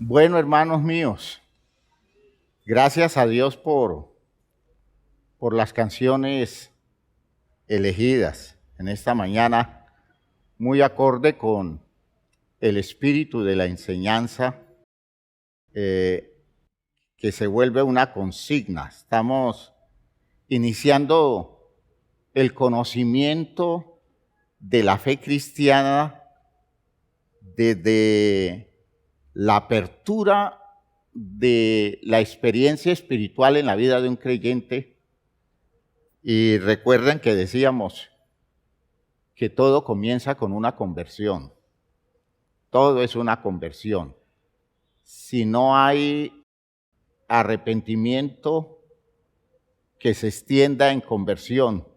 Bueno, hermanos míos, gracias a Dios por las canciones elegidas en esta mañana, muy acorde con el espíritu de la enseñanza, que se vuelve una consigna. Estamos iniciando el conocimiento de la fe cristiana desde la apertura de la experiencia espiritual en la vida de un creyente. Y recuerden que decíamos que todo comienza con una conversión. Todo es una conversión. Si no hay arrepentimiento que se extienda en conversión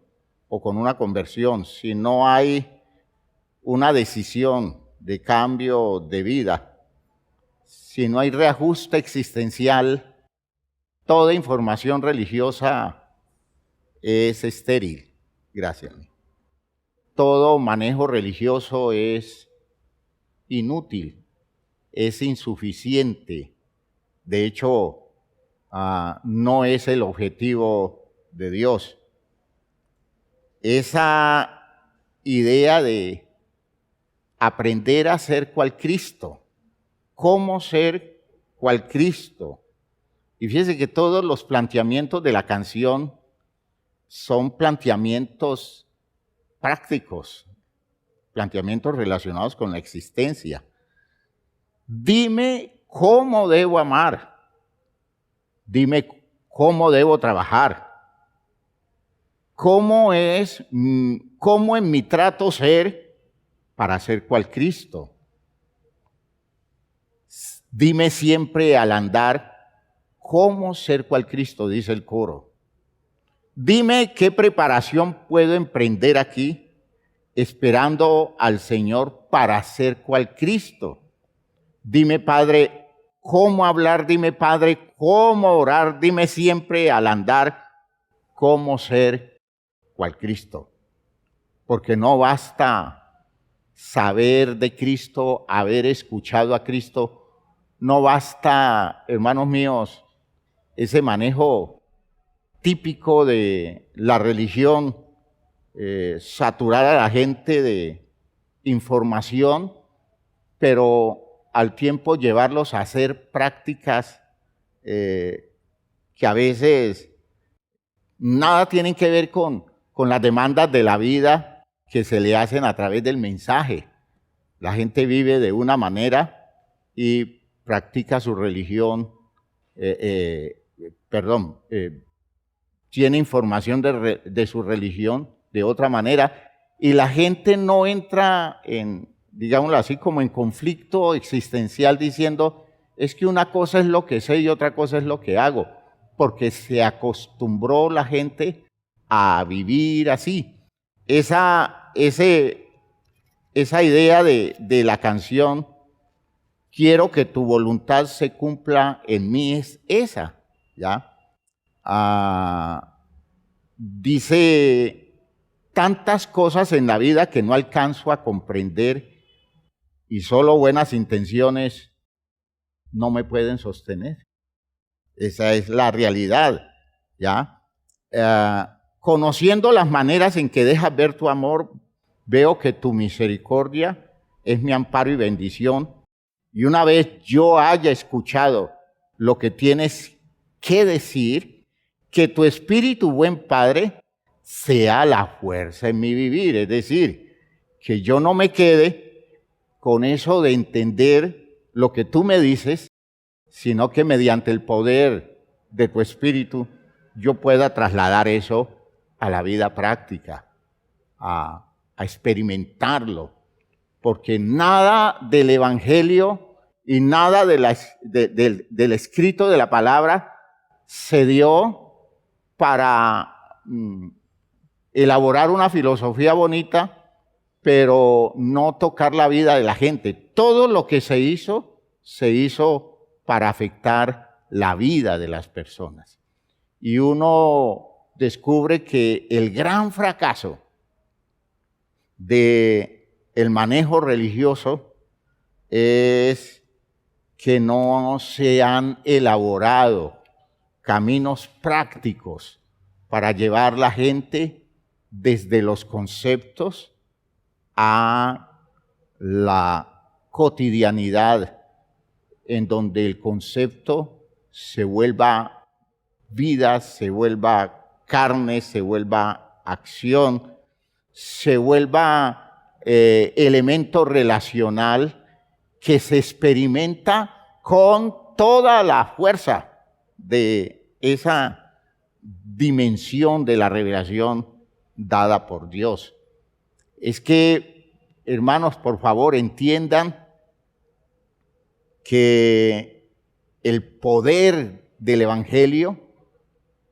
o con una conversión, si no hay una decisión de cambio de vida, si no hay reajuste existencial, toda información religiosa es estéril. Gracias. Todo manejo religioso es inútil, es insuficiente. De hecho, no es el objetivo de Dios. Esa idea de aprender a ser cual Cristo, cómo ser cual Cristo. Y fíjense que todos los planteamientos de la canción son planteamientos prácticos, planteamientos relacionados con la existencia. Dime cómo debo amar, dime cómo debo trabajar, cómo en mi trato ser para ser cual Cristo. Dime siempre al andar cómo ser cual Cristo, dice el coro. Dime qué preparación puedo emprender aquí, esperando al Señor para ser cual Cristo. Dime, Padre, cómo hablar, dime, Padre, cómo orar, dime siempre al andar cómo ser cual Cristo. Porque no basta saber de Cristo, haber escuchado a Cristo, no basta, hermanos míos, ese manejo típico de la religión, saturar a la gente de información, pero al tiempo llevarlos a hacer prácticas que a veces nada tienen que ver con las demandas de la vida que se le hacen a través del mensaje. La gente vive de una manera y practica su religión, tiene información de su religión de otra manera, y la gente no entra en, digámoslo así, como en conflicto existencial diciendo, es que una cosa es lo que sé y otra cosa es lo que hago, porque se acostumbró la gente a vivir así. Esa idea de la canción, quiero que tu voluntad se cumpla en mí, es esa, ¿ya? Dice tantas cosas en la vida que no alcanzo a comprender y solo buenas intenciones no me pueden sostener. Esa es la realidad, ¿ya? Conociendo las maneras en que dejas ver tu amor, veo que tu misericordia es mi amparo y bendición. Y una vez yo haya escuchado lo que tienes que decir, que tu espíritu, buen Padre, sea la fuerza en mi vivir. Es decir, que yo no me quede con eso de entender lo que tú me dices, sino que mediante el poder de tu espíritu yo pueda trasladar eso a la vida práctica, a experimentarlo. Porque nada del Evangelio y nada del escrito de la palabra se dio para elaborar una filosofía bonita, pero no tocar la vida de la gente. Todo lo que se hizo para afectar la vida de las personas. Y uno descubre que el gran fracaso del manejo religioso es que no se han elaborado caminos prácticos para llevar la gente desde los conceptos a la cotidianidad, en donde el concepto se vuelva vida, se vuelva carne, se vuelva acción, se vuelva elemento relacional que se experimenta con toda la fuerza de esa dimensión de la revelación dada por Dios. Es que, hermanos, por favor, entiendan que el poder del Evangelio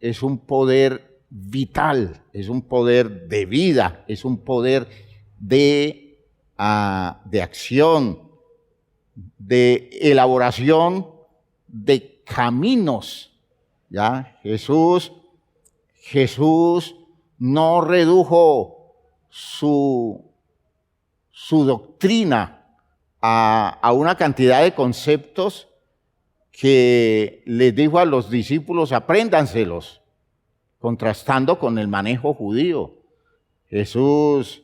es un poder vital, es un poder de vida, es un poder de acción, de elaboración de caminos. ¿Ya? Jesús no redujo su doctrina a una cantidad de conceptos que les dijo a los discípulos: apréndanselos, contrastando con el manejo judío. Jesús,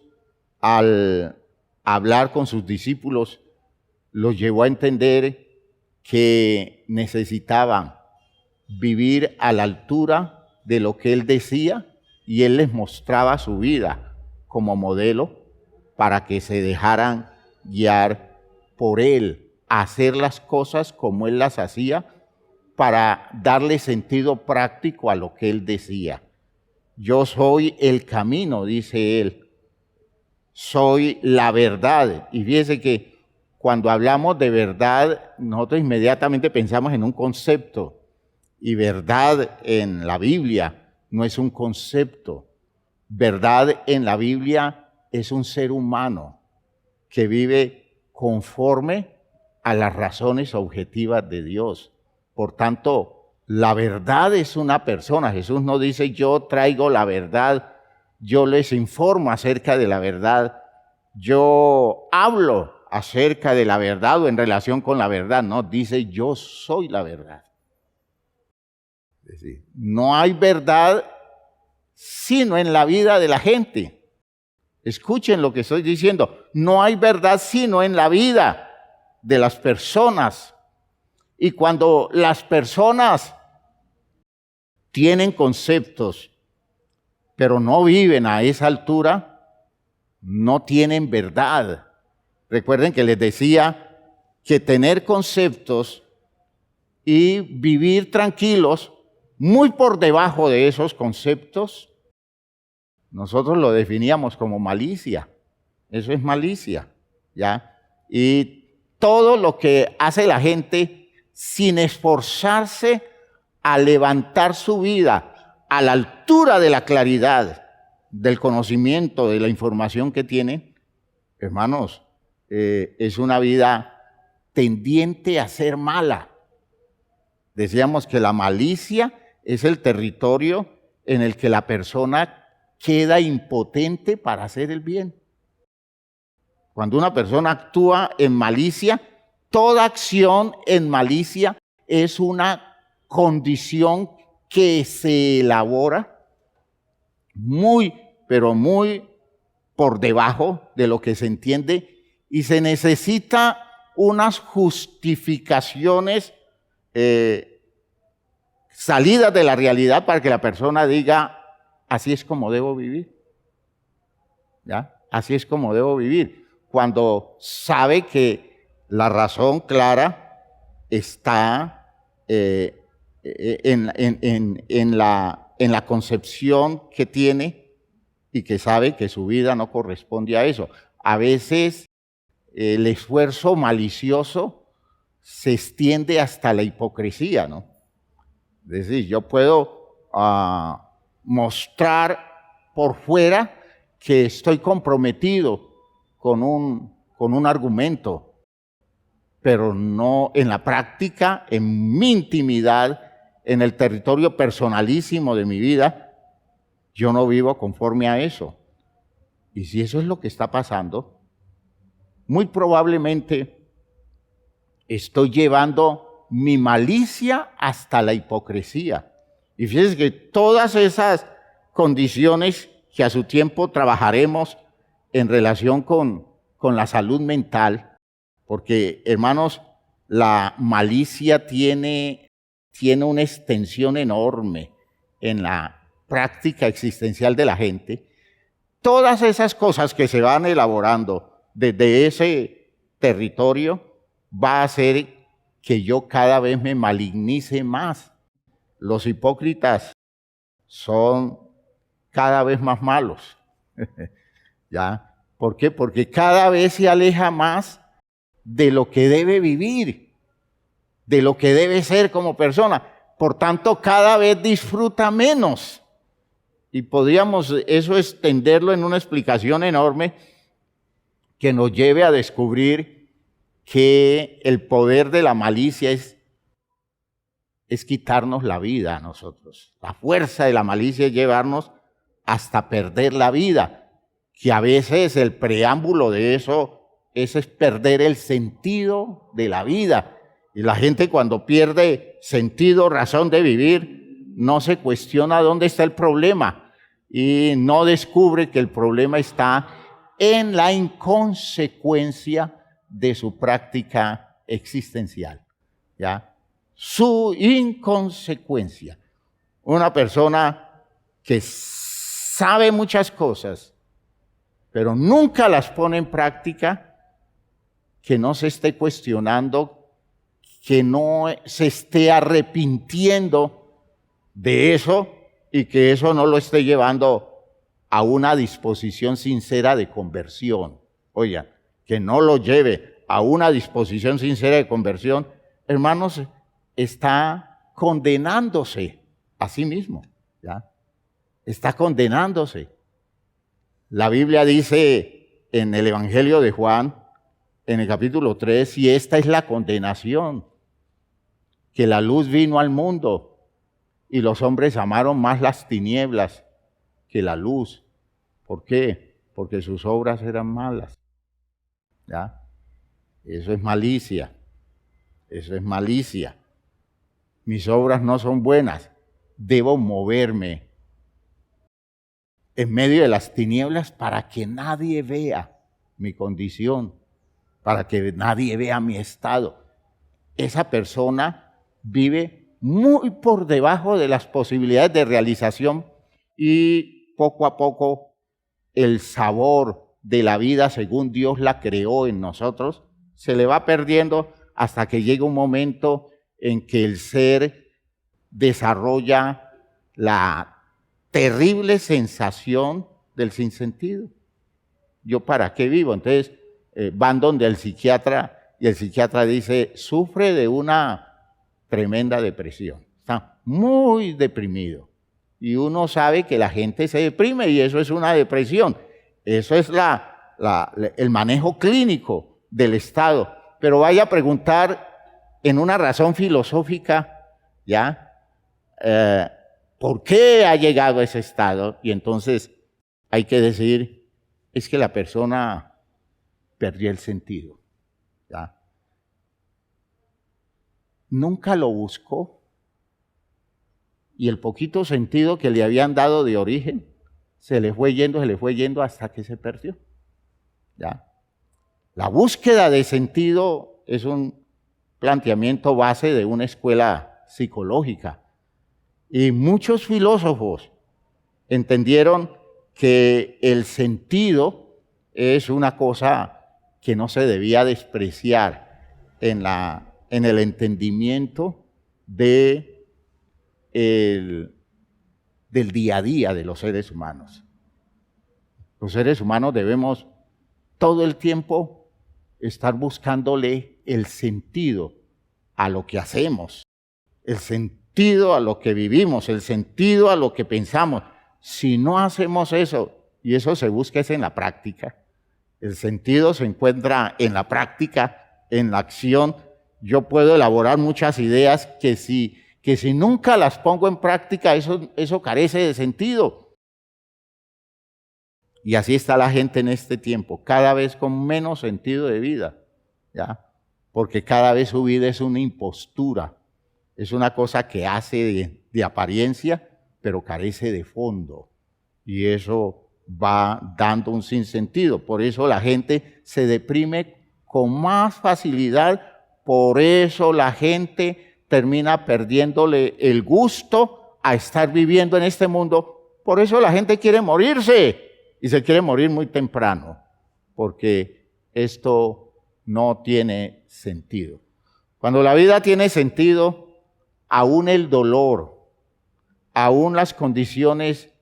al hablar con sus discípulos, los llevó a entender que necesitaban vivir a la altura de lo que Él decía, y Él les mostraba su vida como modelo para que se dejaran guiar por Él, hacer las cosas como Él las hacía, para darle sentido práctico a lo que Él decía. Yo soy el camino, dice Él, soy la verdad. Y fíjese que cuando hablamos de verdad, nosotros inmediatamente pensamos en un concepto, y verdad en la Biblia no es un concepto. Verdad en la Biblia es un ser humano que vive conforme a las razones objetivas de Dios. Por tanto, la verdad es una persona. Jesús no dice: yo traigo la verdad, yo les informo acerca de la verdad, yo hablo acerca de la verdad o en relación con la verdad. No, dice: yo soy la verdad. Es decir, no hay verdad sino en la vida de la gente. Escuchen lo que estoy diciendo. No hay verdad sino en la vida de las personas. Y cuando las personas tienen conceptos, pero no viven a esa altura, no tienen verdad. Recuerden que les decía que tener conceptos y vivir tranquilos muy por debajo de esos conceptos, nosotros lo definíamos como malicia. Eso es malicia, ¿ya? Y todo lo que hace la gente sin esforzarse a levantar su vida a la altura de la claridad, del conocimiento, de la información que tienen, hermanos, es una vida tendiente a ser mala. Decíamos que la malicia es el territorio en el que la persona queda impotente para hacer el bien. Cuando una persona actúa en malicia, toda acción en malicia es una condición que se elabora muy, pero muy por debajo de lo que se entiende, y se necesita unas justificaciones salidas de la realidad para que la persona diga: así es como debo vivir. ¿Ya? Así es como debo vivir. Cuando sabe que la razón clara está en la concepción que tiene, y que sabe que su vida no corresponde a eso. A veces el esfuerzo malicioso se extiende hasta la hipocresía, ¿no? Es decir, yo puedo mostrar por fuera que estoy comprometido con un argumento, pero no en la práctica, en mi intimidad, en el territorio personalísimo de mi vida, yo no vivo conforme a eso. Y si eso es lo que está pasando, muy probablemente estoy llevando mi malicia hasta la hipocresía. Y fíjense que todas esas condiciones que a su tiempo trabajaremos en relación con la salud mental, porque, hermanos, la malicia tiene una extensión enorme en la práctica existencial de la gente. Todas esas cosas que se van elaborando desde ese territorio va a hacer que yo cada vez me malignice más. Los hipócritas son cada vez más malos. ¿Ya? ¿Por qué? Porque cada vez se aleja más de lo que debe vivir, de lo que debe ser como persona. Por tanto, cada vez disfruta menos. Y podríamos eso extenderlo en una explicación enorme que nos lleve a descubrir que el poder de la malicia es quitarnos la vida a nosotros. La fuerza de la malicia es llevarnos hasta perder la vida, que a veces el preámbulo de eso es perder el sentido de la vida. Y la gente cuando pierde sentido, razón de vivir, no se cuestiona dónde está el problema y no descubre que el problema está en la inconsecuencia de su práctica existencial, ¿ya? Su inconsecuencia. Una persona que sabe muchas cosas, pero nunca las pone en práctica, que no se esté cuestionando, que no se esté arrepintiendo de eso y que eso no lo esté llevando a una disposición sincera de conversión. Oigan, que no lo lleve a una disposición sincera de conversión, hermanos, está condenándose a sí mismo, ¿ya? Está condenándose. La Biblia dice en el Evangelio de Juan, en el capítulo 3, y esta es la condenación, que la luz vino al mundo y los hombres amaron más las tinieblas que la luz. ¿Por qué? Porque sus obras eran malas. ¿Ya? Eso es malicia. Eso es malicia. Mis obras no son buenas. Debo moverme en medio de las tinieblas para que nadie vea mi condición, para que nadie vea mi estado. Esa persona vive muy por debajo de las posibilidades de realización y poco a poco el sabor de la vida según Dios la creó en nosotros se le va perdiendo hasta que llega un momento en que el ser desarrolla la terrible sensación del sinsentido. ¿Yo para qué vivo? Entonces van donde el psiquiatra y el psiquiatra dice, sufre de una tremenda depresión. Está muy deprimido. Y uno sabe que la gente se deprime y eso es una depresión. Eso es el manejo clínico del estado. Pero vaya a preguntar en una razón filosófica, ¿ya? ¿Por qué ha llegado a ese estado? Y entonces hay que decir, es que la persona perdió el sentido, ¿ya? Nunca lo buscó y el poquito sentido que le habían dado de origen se le fue yendo hasta que se perdió, ¿ya? La búsqueda de sentido es un planteamiento base de una escuela psicológica y muchos filósofos entendieron que el sentido es una cosa que no se debía despreciar en el entendimiento del día a día de los seres humanos. Los seres humanos debemos todo el tiempo estar buscándole el sentido a lo que hacemos, el sentido a lo que vivimos, el sentido a lo que pensamos. Si no hacemos eso, y eso se busca es en la práctica, el sentido se encuentra en la práctica, en la acción. Yo puedo elaborar muchas ideas que si nunca las pongo en práctica, eso carece de sentido. Y así está la gente en este tiempo, cada vez con menos sentido de vida, ¿ya? porque cada vez su vida es una impostura, es una cosa que hace de apariencia, pero carece de fondo. Y eso va dando un sinsentido. Por eso la gente se deprime con más facilidad, por eso la gente termina perdiéndole el gusto a estar viviendo en este mundo. Por eso la gente quiere morirse y se quiere morir muy temprano, porque esto no tiene sentido. Cuando la vida tiene sentido, aún el dolor, aún las condiciones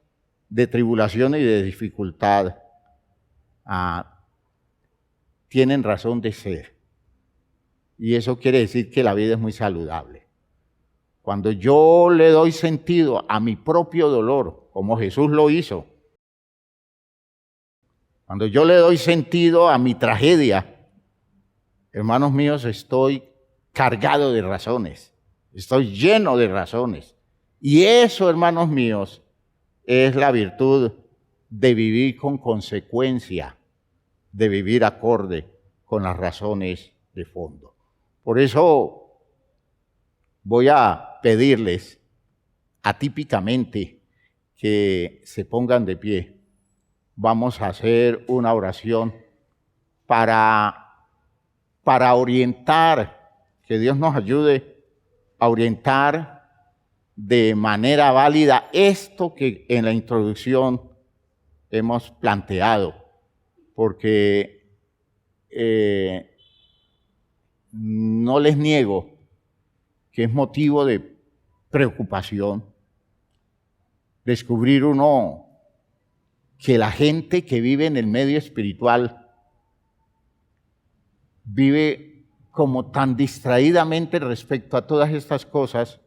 de tribulación y de dificultad tienen razón de ser. Y eso quiere decir que la vida es muy saludable. Cuando yo le doy sentido a mi propio dolor, como Jesús lo hizo, cuando yo le doy sentido a mi tragedia, hermanos míos, estoy cargado de razones, estoy lleno de razones. Y eso, hermanos míos, es la virtud de vivir con consecuencia, de vivir acorde con las razones de fondo. Por eso voy a pedirles atípicamente que se pongan de pie. Vamos a hacer una oración para orientar, que Dios nos ayude a orientar de manera válida esto que en la introducción hemos planteado, porque no les niego que es motivo de preocupación descubrir uno que la gente que vive en el medio espiritual vive como tan distraídamente respecto a todas estas cosas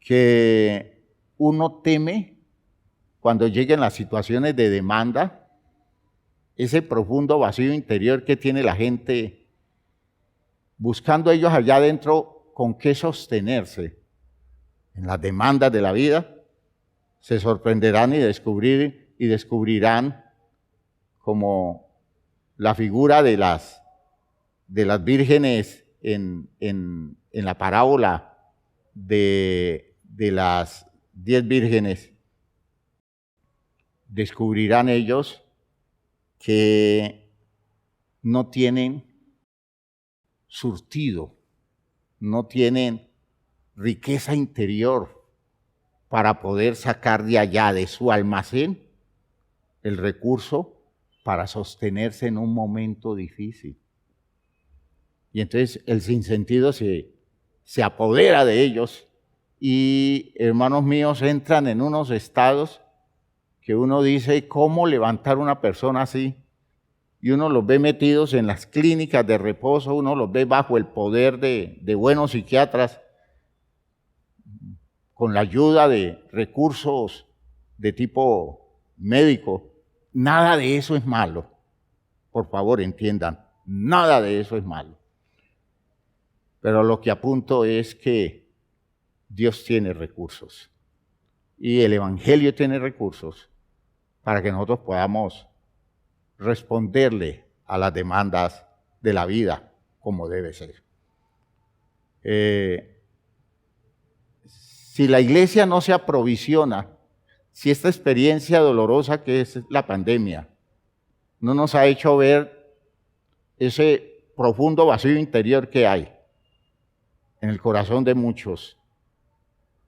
que uno teme cuando lleguen las situaciones de demanda, ese profundo vacío interior que tiene la gente, buscando ellos allá adentro con qué sostenerse en las demandas de la vida. Se sorprenderán y descubrirán como la figura de las vírgenes en la parábola de las 10 vírgenes. Descubrirán ellos que no tienen surtido, no tienen riqueza interior para poder sacar de allá, de su almacén, el recurso para sostenerse en un momento difícil. Y entonces el sinsentido se apodera de ellos y, hermanos míos, entran en unos estados que uno dice, ¿cómo levantar una persona así? Y uno los ve metidos en las clínicas de reposo, uno los ve bajo el poder de buenos psiquiatras, con la ayuda de recursos de tipo médico. Nada de eso es malo. Por favor, entiendan, nada de eso es malo. Pero lo que apunto es que Dios tiene recursos y el Evangelio tiene recursos para que nosotros podamos responderle a las demandas de la vida como debe ser. Si la iglesia no se aprovisiona, si esta experiencia dolorosa que es la pandemia no nos ha hecho ver ese profundo vacío interior que hay en el corazón de muchos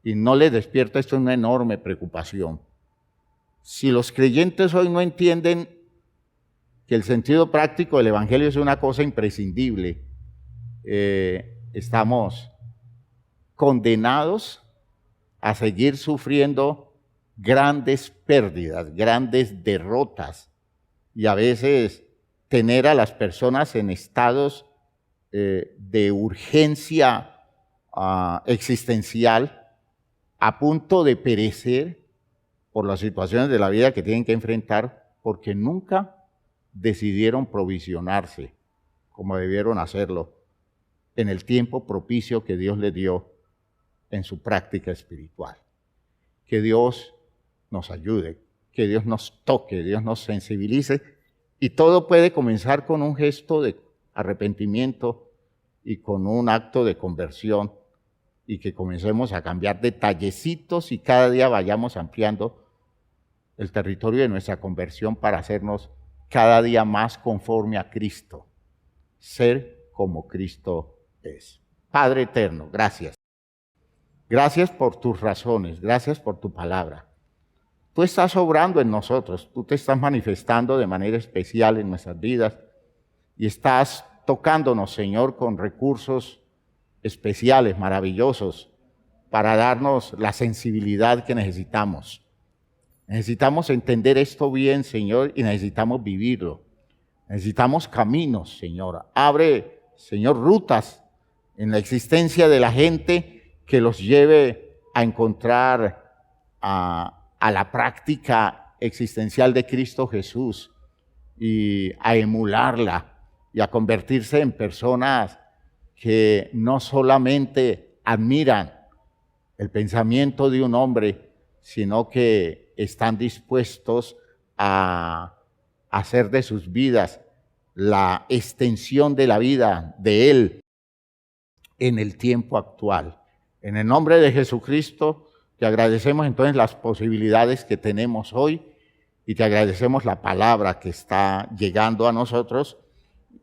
y no les despierta esto una enorme preocupación. Si los creyentes hoy no entienden que el sentido práctico del Evangelio es una cosa imprescindible, estamos condenados a seguir sufriendo grandes pérdidas, grandes derrotas y a veces tener a las personas en estados de urgencia existencial a punto de perecer por las situaciones de la vida que tienen que enfrentar porque nunca decidieron provisionarse como debieron hacerlo en el tiempo propicio que Dios les dio en su práctica espiritual. Que Dios nos ayude, que Dios nos toque, Dios nos sensibilice y todo puede comenzar con un gesto arrepentimiento y con un acto de conversión, y que comencemos a cambiar detallecitos y cada día vayamos ampliando el territorio de nuestra conversión para hacernos cada día más conforme a Cristo, ser como Cristo es. Padre eterno, gracias. Gracias por tus razones, gracias por tu palabra. Tú estás obrando en nosotros, tú te estás manifestando de manera especial en nuestras vidas y estás tocándonos, Señor, con recursos especiales, maravillosos, para darnos la sensibilidad que necesitamos. Necesitamos entender esto bien, Señor, y necesitamos vivirlo. Necesitamos caminos, Señor. Abre, Señor, rutas en la existencia de la gente que los lleve a encontrar a la práctica existencial de Cristo Jesús y a emularla y a convertirse en personas que no solamente admiran el pensamiento de un hombre, sino que están dispuestos a hacer de sus vidas la extensión de la vida de Él en el tiempo actual. En el nombre de Jesucristo, te agradecemos entonces las posibilidades que tenemos hoy y te agradecemos la palabra que está llegando a nosotros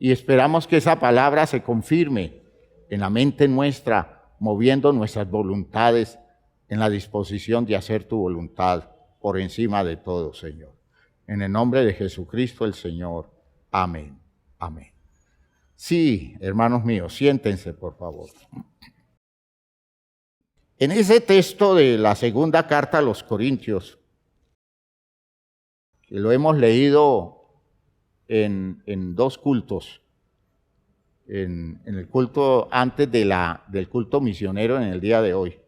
y esperamos que esa palabra se confirme en la mente nuestra, moviendo nuestras voluntades en la disposición de hacer tu voluntad por encima de todo, Señor. En el nombre de Jesucristo el Señor. Amén. Amén. Sí, hermanos míos, siéntense, por favor. En ese texto de la segunda carta a los Corintios, que lo hemos leído en dos cultos, en el culto antes del culto misionero en el día de hoy.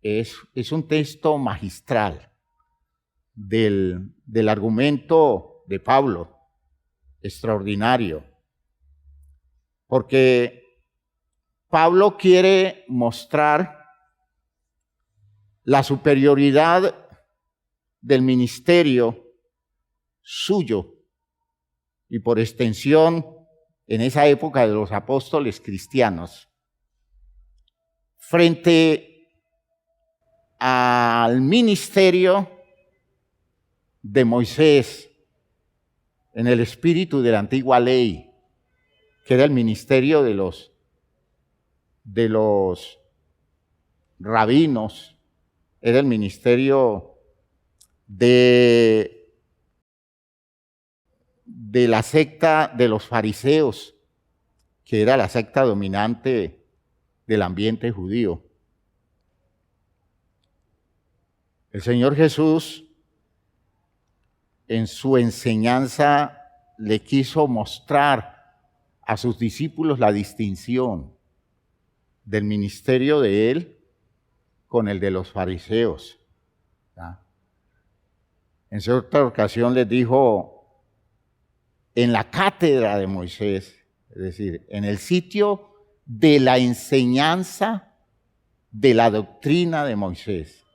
Es un texto magistral del argumento de Pablo, extraordinario, porque Pablo quiere mostrar la superioridad del ministerio suyo y por extensión en esa época de los apóstoles cristianos frente al ministerio de Moisés en el espíritu de la antigua ley, que era el ministerio de los rabinos, era el ministerio de la secta de los fariseos, que era la secta dominante del ambiente judío. El Señor Jesús, en su enseñanza, le quiso mostrar a sus discípulos la distinción del ministerio de Él con el de los fariseos. ¿Ya? En cierta ocasión les dijo, en la cátedra de Moisés, es decir, en el sitio de la enseñanza de la doctrina de Moisés,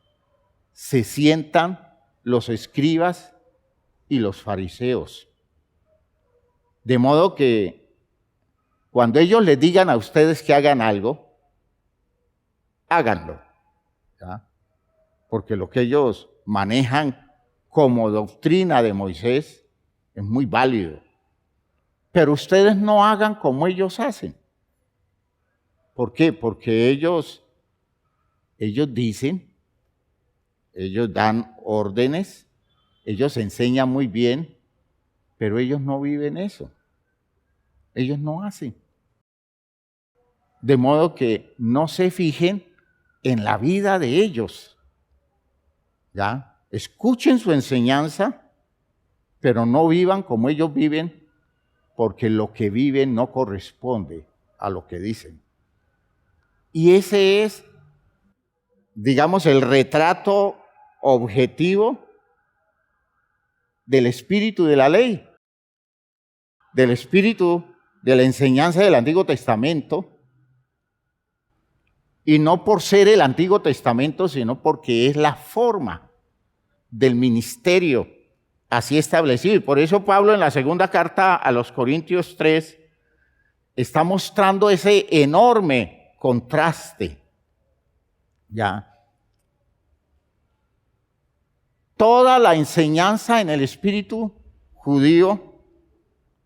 se sientan los escribas y los fariseos. De modo que cuando ellos les digan a ustedes que hagan algo, háganlo. ¿Ya? Porque lo que ellos manejan como doctrina de Moisés es muy válido. Pero ustedes no hagan como ellos hacen. ¿Por qué? Porque ellos dicen, ellos dan órdenes, ellos enseñan muy bien, pero ellos no viven eso. Ellos no hacen. De modo que no se fijen en la vida de ellos. ¿Ya? Escuchen su enseñanza, pero no vivan como ellos viven, porque lo que viven no corresponde a lo que dicen. Y ese es, digamos, el retrato objetivo del espíritu de la ley, del espíritu de la enseñanza del Antiguo Testamento, y no por ser el Antiguo Testamento, sino porque es la forma del ministerio así establecido. Y por eso Pablo en la segunda carta a los Corintios 3 está mostrando ese enorme contraste. ¿Ya? Toda la enseñanza en el espíritu judío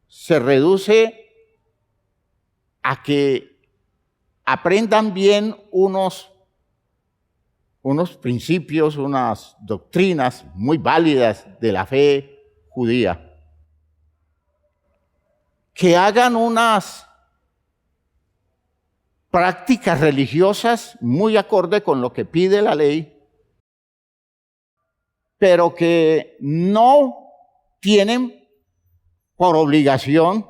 se reduce a que aprendan bien unos principios, unas doctrinas muy válidas de la fe judía, que hagan unas prácticas religiosas muy acorde con lo que pide la ley, pero que no tienen por obligación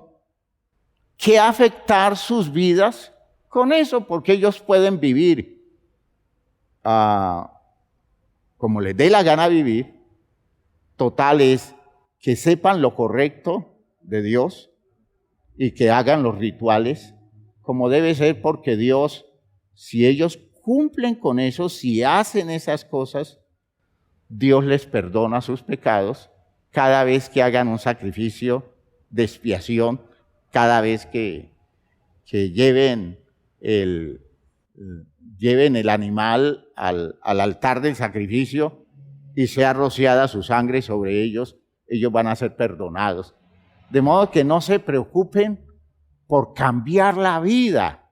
que afectar sus vidas con eso, porque ellos pueden vivir como les dé la gana vivir. Total es que sepan lo correcto de Dios y que hagan los rituales como debe ser, porque Dios, si ellos cumplen con eso, si hacen esas cosas, Dios les perdona sus pecados cada vez que hagan un sacrificio de expiación, cada vez que lleven el animal al altar del sacrificio y sea rociada su sangre sobre ellos, ellos van a ser perdonados. De modo que no se preocupen por cambiar la vida,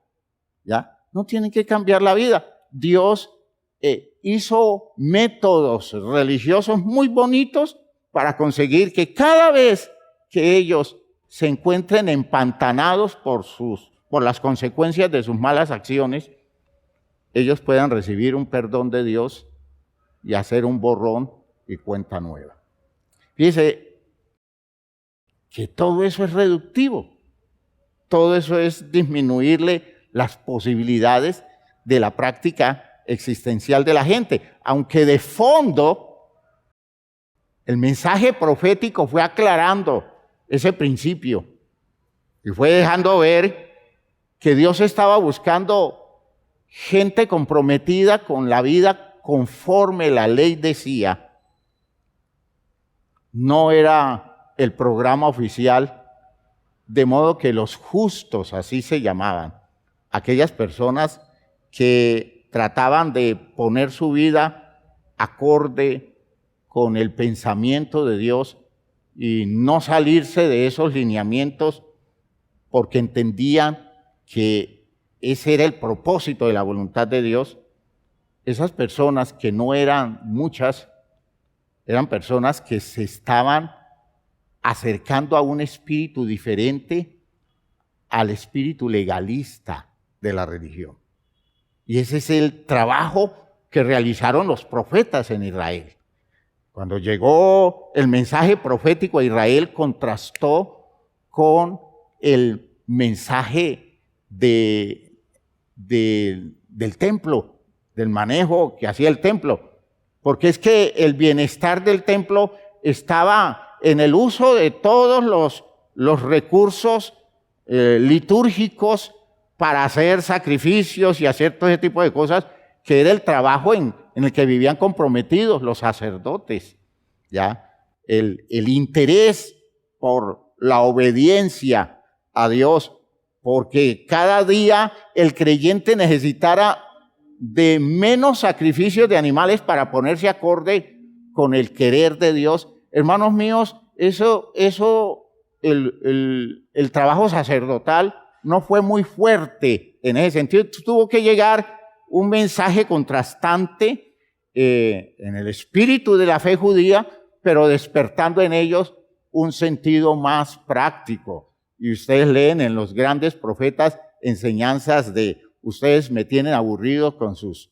¿ya? No tienen que cambiar la vida. Dios hizo métodos religiosos muy bonitos para conseguir que cada vez que ellos se encuentren empantanados por las consecuencias de sus malas acciones, ellos puedan recibir un perdón de Dios y hacer un borrón y cuenta nueva. Fíjese que todo eso es reductivo. Todo eso es disminuirle las posibilidades de la práctica existencial de la gente. Aunque de fondo el mensaje profético fue aclarando ese principio y fue dejando ver que Dios estaba buscando gente comprometida con la vida conforme la ley decía. No era el programa oficial. De modo que los justos, así se llamaban, aquellas personas que trataban de poner su vida acorde con el pensamiento de Dios y no salirse de esos lineamientos, porque entendían que ese era el propósito de la voluntad de Dios. Esas personas, que no eran muchas, eran personas que se estaban acercando a un espíritu diferente al espíritu legalista de la religión. Y ese es el trabajo que realizaron los profetas en Israel. Cuando llegó el mensaje profético a Israel, contrastó con el mensaje del templo, del manejo que hacía el templo. Porque es que el bienestar del templo estaba en el uso de todos los recursos litúrgicos para hacer sacrificios y hacer todo ese tipo de cosas, que era el trabajo en el que vivían comprometidos los sacerdotes. ¿Ya? El interés por la obediencia a Dios, porque cada día el creyente necesitara de menos sacrificios de animales para ponerse acorde con el querer de Dios. Hermanos míos, el trabajo sacerdotal no fue muy fuerte en ese sentido. Tuvo que llegar un mensaje contrastante en el espíritu de la fe judía, pero despertando en ellos un sentido más práctico. Y ustedes leen en los grandes profetas enseñanzas de: ustedes me tienen aburrido con sus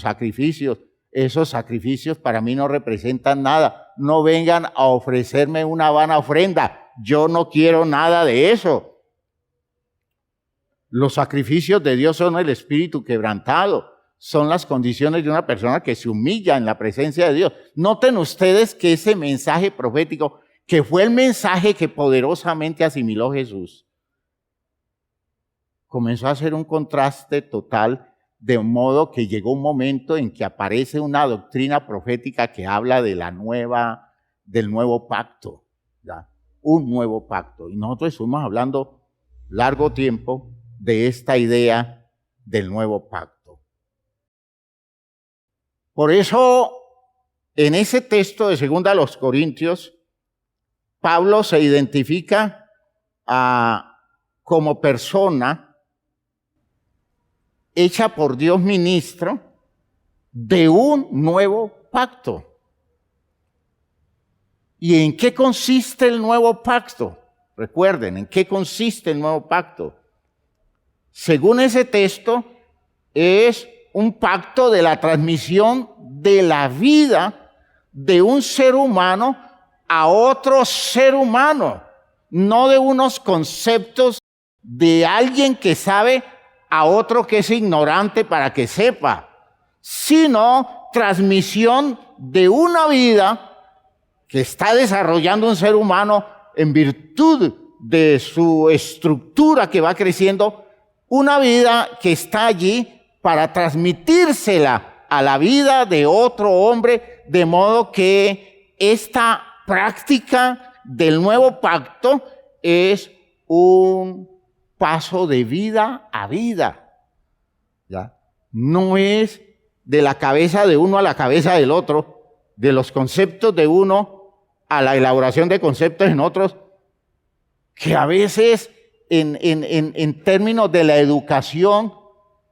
sacrificios. Esos sacrificios para mí no representan nada. No vengan a ofrecerme una vana ofrenda. Yo no quiero nada de eso. Los sacrificios de Dios son el espíritu quebrantado. Son las condiciones de una persona que se humilla en la presencia de Dios. Noten ustedes que ese mensaje profético, que fue el mensaje que poderosamente asimiló Jesús, comenzó a hacer un contraste total, de modo que llegó un momento en que aparece una doctrina profética que habla de del nuevo pacto, ¿ya? Un nuevo pacto. Y nosotros estuvimos hablando largo tiempo de esta idea del nuevo pacto. Por eso, en ese texto de 2 Corintios, Pablo se identifica como persona hecha por Dios ministro de un nuevo pacto. ¿Y en qué consiste el nuevo pacto? Recuerden, ¿en qué consiste el nuevo pacto? Según ese texto, es un pacto de la transmisión de la vida de un ser humano a otro ser humano, no de unos conceptos de alguien que sabe a otro que es ignorante para que sepa, sino transmisión de una vida que está desarrollando un ser humano en virtud de su estructura que va creciendo, una vida que está allí para transmitírsela a la vida de otro hombre, de modo que esta práctica del nuevo pacto es un paso de vida a vida, ¿ya? No es de la cabeza de uno a la cabeza del otro, de los conceptos de uno a la elaboración de conceptos en otros, que a veces en términos de la educación,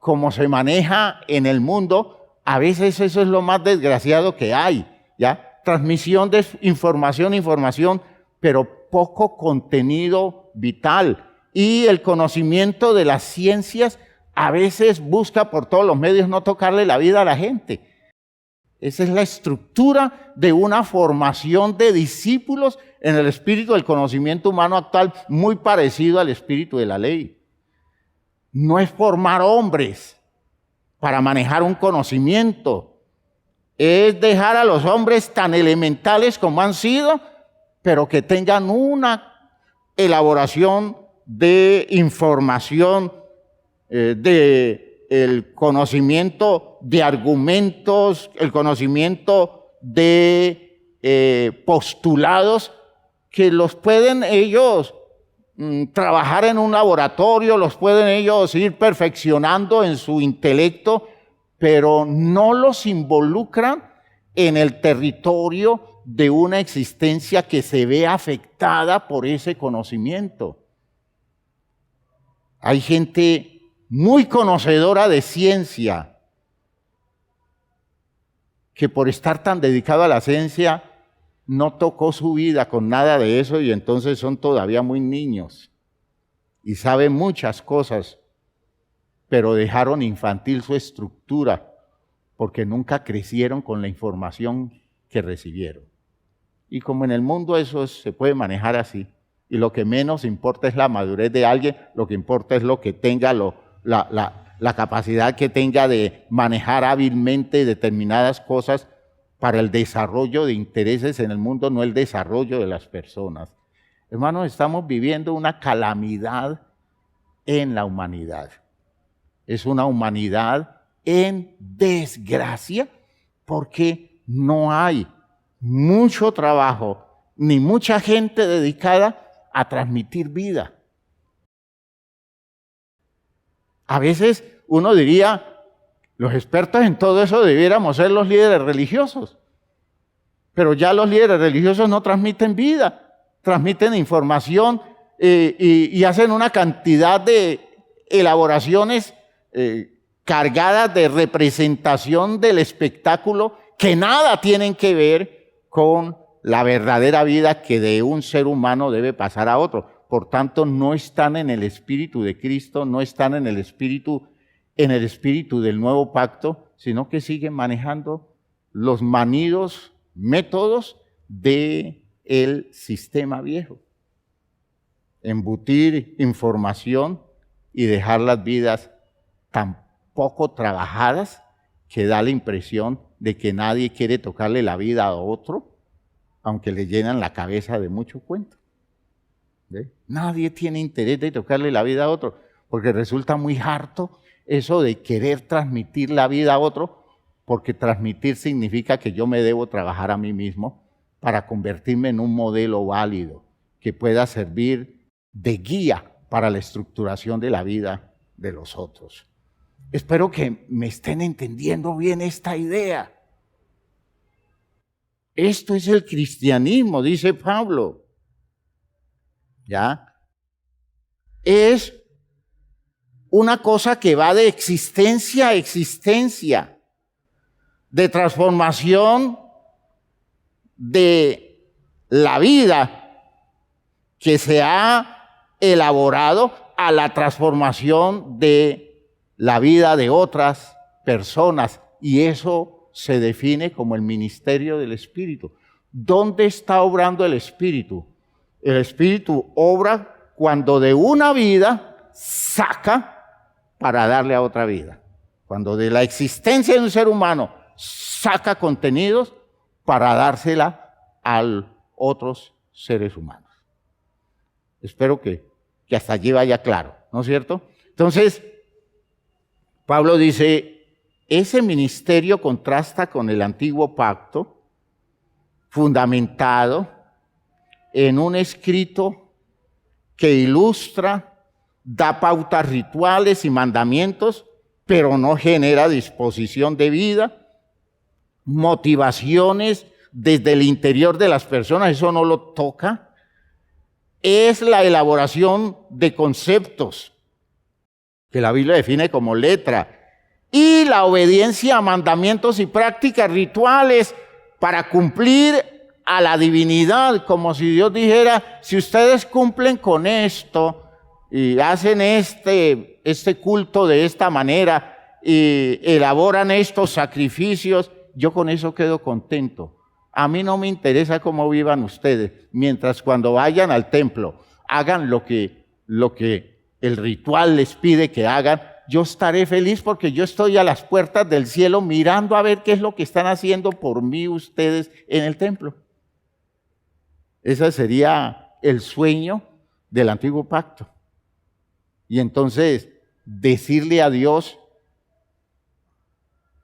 como se maneja en el mundo, a veces eso es lo más desgraciado que hay, ¿ya? Transmisión de información, pero poco contenido vital. Y el conocimiento de las ciencias a veces busca por todos los medios no tocarle la vida a la gente. Esa es la estructura de una formación de discípulos en el espíritu del conocimiento humano actual, muy parecido al espíritu de la ley. No es formar hombres para manejar un conocimiento, es dejar a los hombres tan elementales como han sido, pero que tengan una elaboración de información, el conocimiento de argumentos, el conocimiento de postulados que los pueden ellos trabajar en un laboratorio, los pueden ellos ir perfeccionando en su intelecto, pero no los involucran en el territorio de una existencia que se ve afectada por ese conocimiento. Hay gente muy conocedora de ciencia, que por estar tan dedicado a la ciencia no tocó su vida con nada de eso y entonces son todavía muy niños y saben muchas cosas, pero dejaron infantil su estructura porque nunca crecieron con la información que recibieron. Y como en el mundo eso se puede manejar así, y lo que menos importa es la madurez de alguien, lo que importa es lo que tenga la capacidad que tenga de manejar hábilmente determinadas cosas para el desarrollo de intereses en el mundo, no el desarrollo de las personas. Hermanos, estamos viviendo una calamidad en la humanidad. Es una humanidad en desgracia porque no hay mucho trabajo ni mucha gente dedicada a transmitir vida. A veces uno diría, los expertos en todo eso debiéramos ser los líderes religiosos, pero ya los líderes religiosos no transmiten vida, transmiten información y hacen una cantidad de elaboraciones cargadas de representación del espectáculo que nada tienen que ver con la verdadera vida que de un ser humano debe pasar a otro. Por tanto, no están en el espíritu de Cristo, no están en el espíritu del nuevo pacto, sino que siguen manejando los manidos métodos del sistema viejo. Embutir información y dejar las vidas tan poco trabajadas que da la impresión de que nadie quiere tocarle la vida a otro, aunque le llenan la cabeza de mucho cuento. ¿Ve? Nadie tiene interés de tocarle la vida a otro, porque resulta muy harto eso de querer transmitir la vida a otro, porque transmitir significa que yo me debo trabajar a mí mismo para convertirme en un modelo válido que pueda servir de guía para la estructuración de la vida de los otros. Espero que me estén entendiendo bien esta idea. Esto es el cristianismo, dice Pablo. ¿Ya? Es una cosa que va de existencia a existencia, de transformación de la vida que se ha elaborado a la transformación de la vida de otras personas. Y eso se define como el ministerio del Espíritu. ¿Dónde está obrando el Espíritu? El Espíritu obra cuando de una vida saca para darle a otra vida. Cuando de la existencia de un ser humano saca contenidos para dársela a otros seres humanos. Espero que hasta allí vaya claro, ¿no es cierto? Entonces, Pablo dice, ese ministerio contrasta con el antiguo pacto, fundamentado en un escrito que ilustra, da pautas rituales y mandamientos, pero no genera disposición de vida, motivaciones desde el interior de las personas, eso no lo toca. Es la elaboración de conceptos que la Biblia define como letra y la obediencia a mandamientos y prácticas rituales para cumplir a la divinidad, como si Dios dijera, si ustedes cumplen con esto y hacen este culto de esta manera y elaboran estos sacrificios, yo con eso quedo contento. A mí no me interesa cómo vivan ustedes, mientras cuando vayan al templo hagan lo que el ritual les pide que hagan, yo estaré feliz porque yo estoy a las puertas del cielo mirando a ver qué es lo que están haciendo por mí ustedes en el templo. Ese sería el sueño del antiguo pacto. Y entonces decirle a Dios,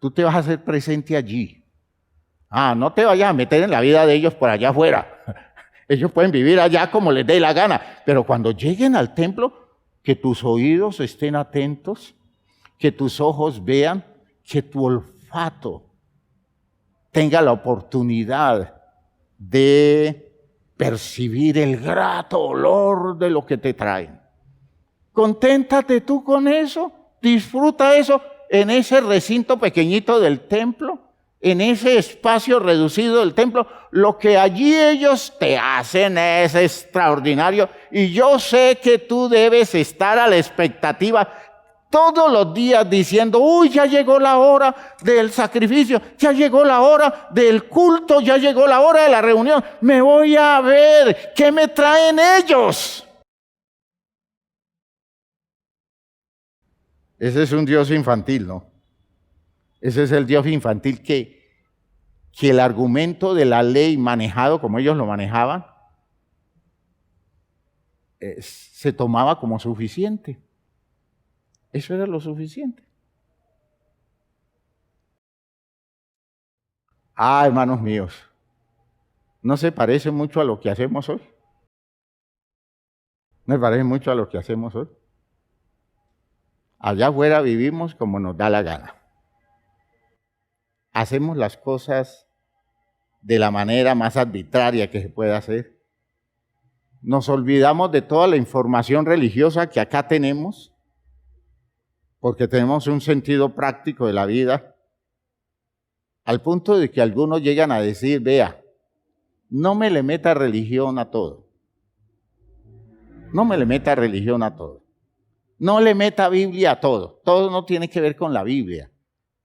tú te vas a hacer presente allí. No te vayas a meter en la vida de ellos por allá afuera. Ellos pueden vivir allá como les dé la gana. Pero cuando lleguen al templo, que tus oídos estén atentos, que tus ojos vean, que tu olfato tenga la oportunidad de percibir el grato olor de lo que te traen. Conténtate tú con eso, disfruta eso en ese recinto pequeñito del templo, en ese espacio reducido del templo. Lo que allí ellos te hacen es extraordinario y yo sé que tú debes estar a la expectativa todos los días diciendo, uy, ya llegó la hora del sacrificio, ya llegó la hora del culto, ya llegó la hora de la reunión, me voy a ver qué me traen ellos. Ese es un Dios infantil, ¿no? Ese es el Dios infantil que el argumento de la ley manejado como ellos lo manejaban, se tomaba como suficiente. Eso era lo suficiente. Hermanos míos, ¿no se parece mucho a lo que hacemos hoy? ¿No se parece mucho a lo que hacemos hoy? Allá afuera vivimos como nos da la gana. Hacemos las cosas de la manera más arbitraria que se puede hacer. Nos olvidamos de toda la información religiosa que acá tenemos, porque tenemos un sentido práctico de la vida, al punto de que algunos llegan a decir, vea, no me le meta religión a todo. No me le meta religión a todo. No le meta Biblia a todo. Todo no tiene que ver con la Biblia.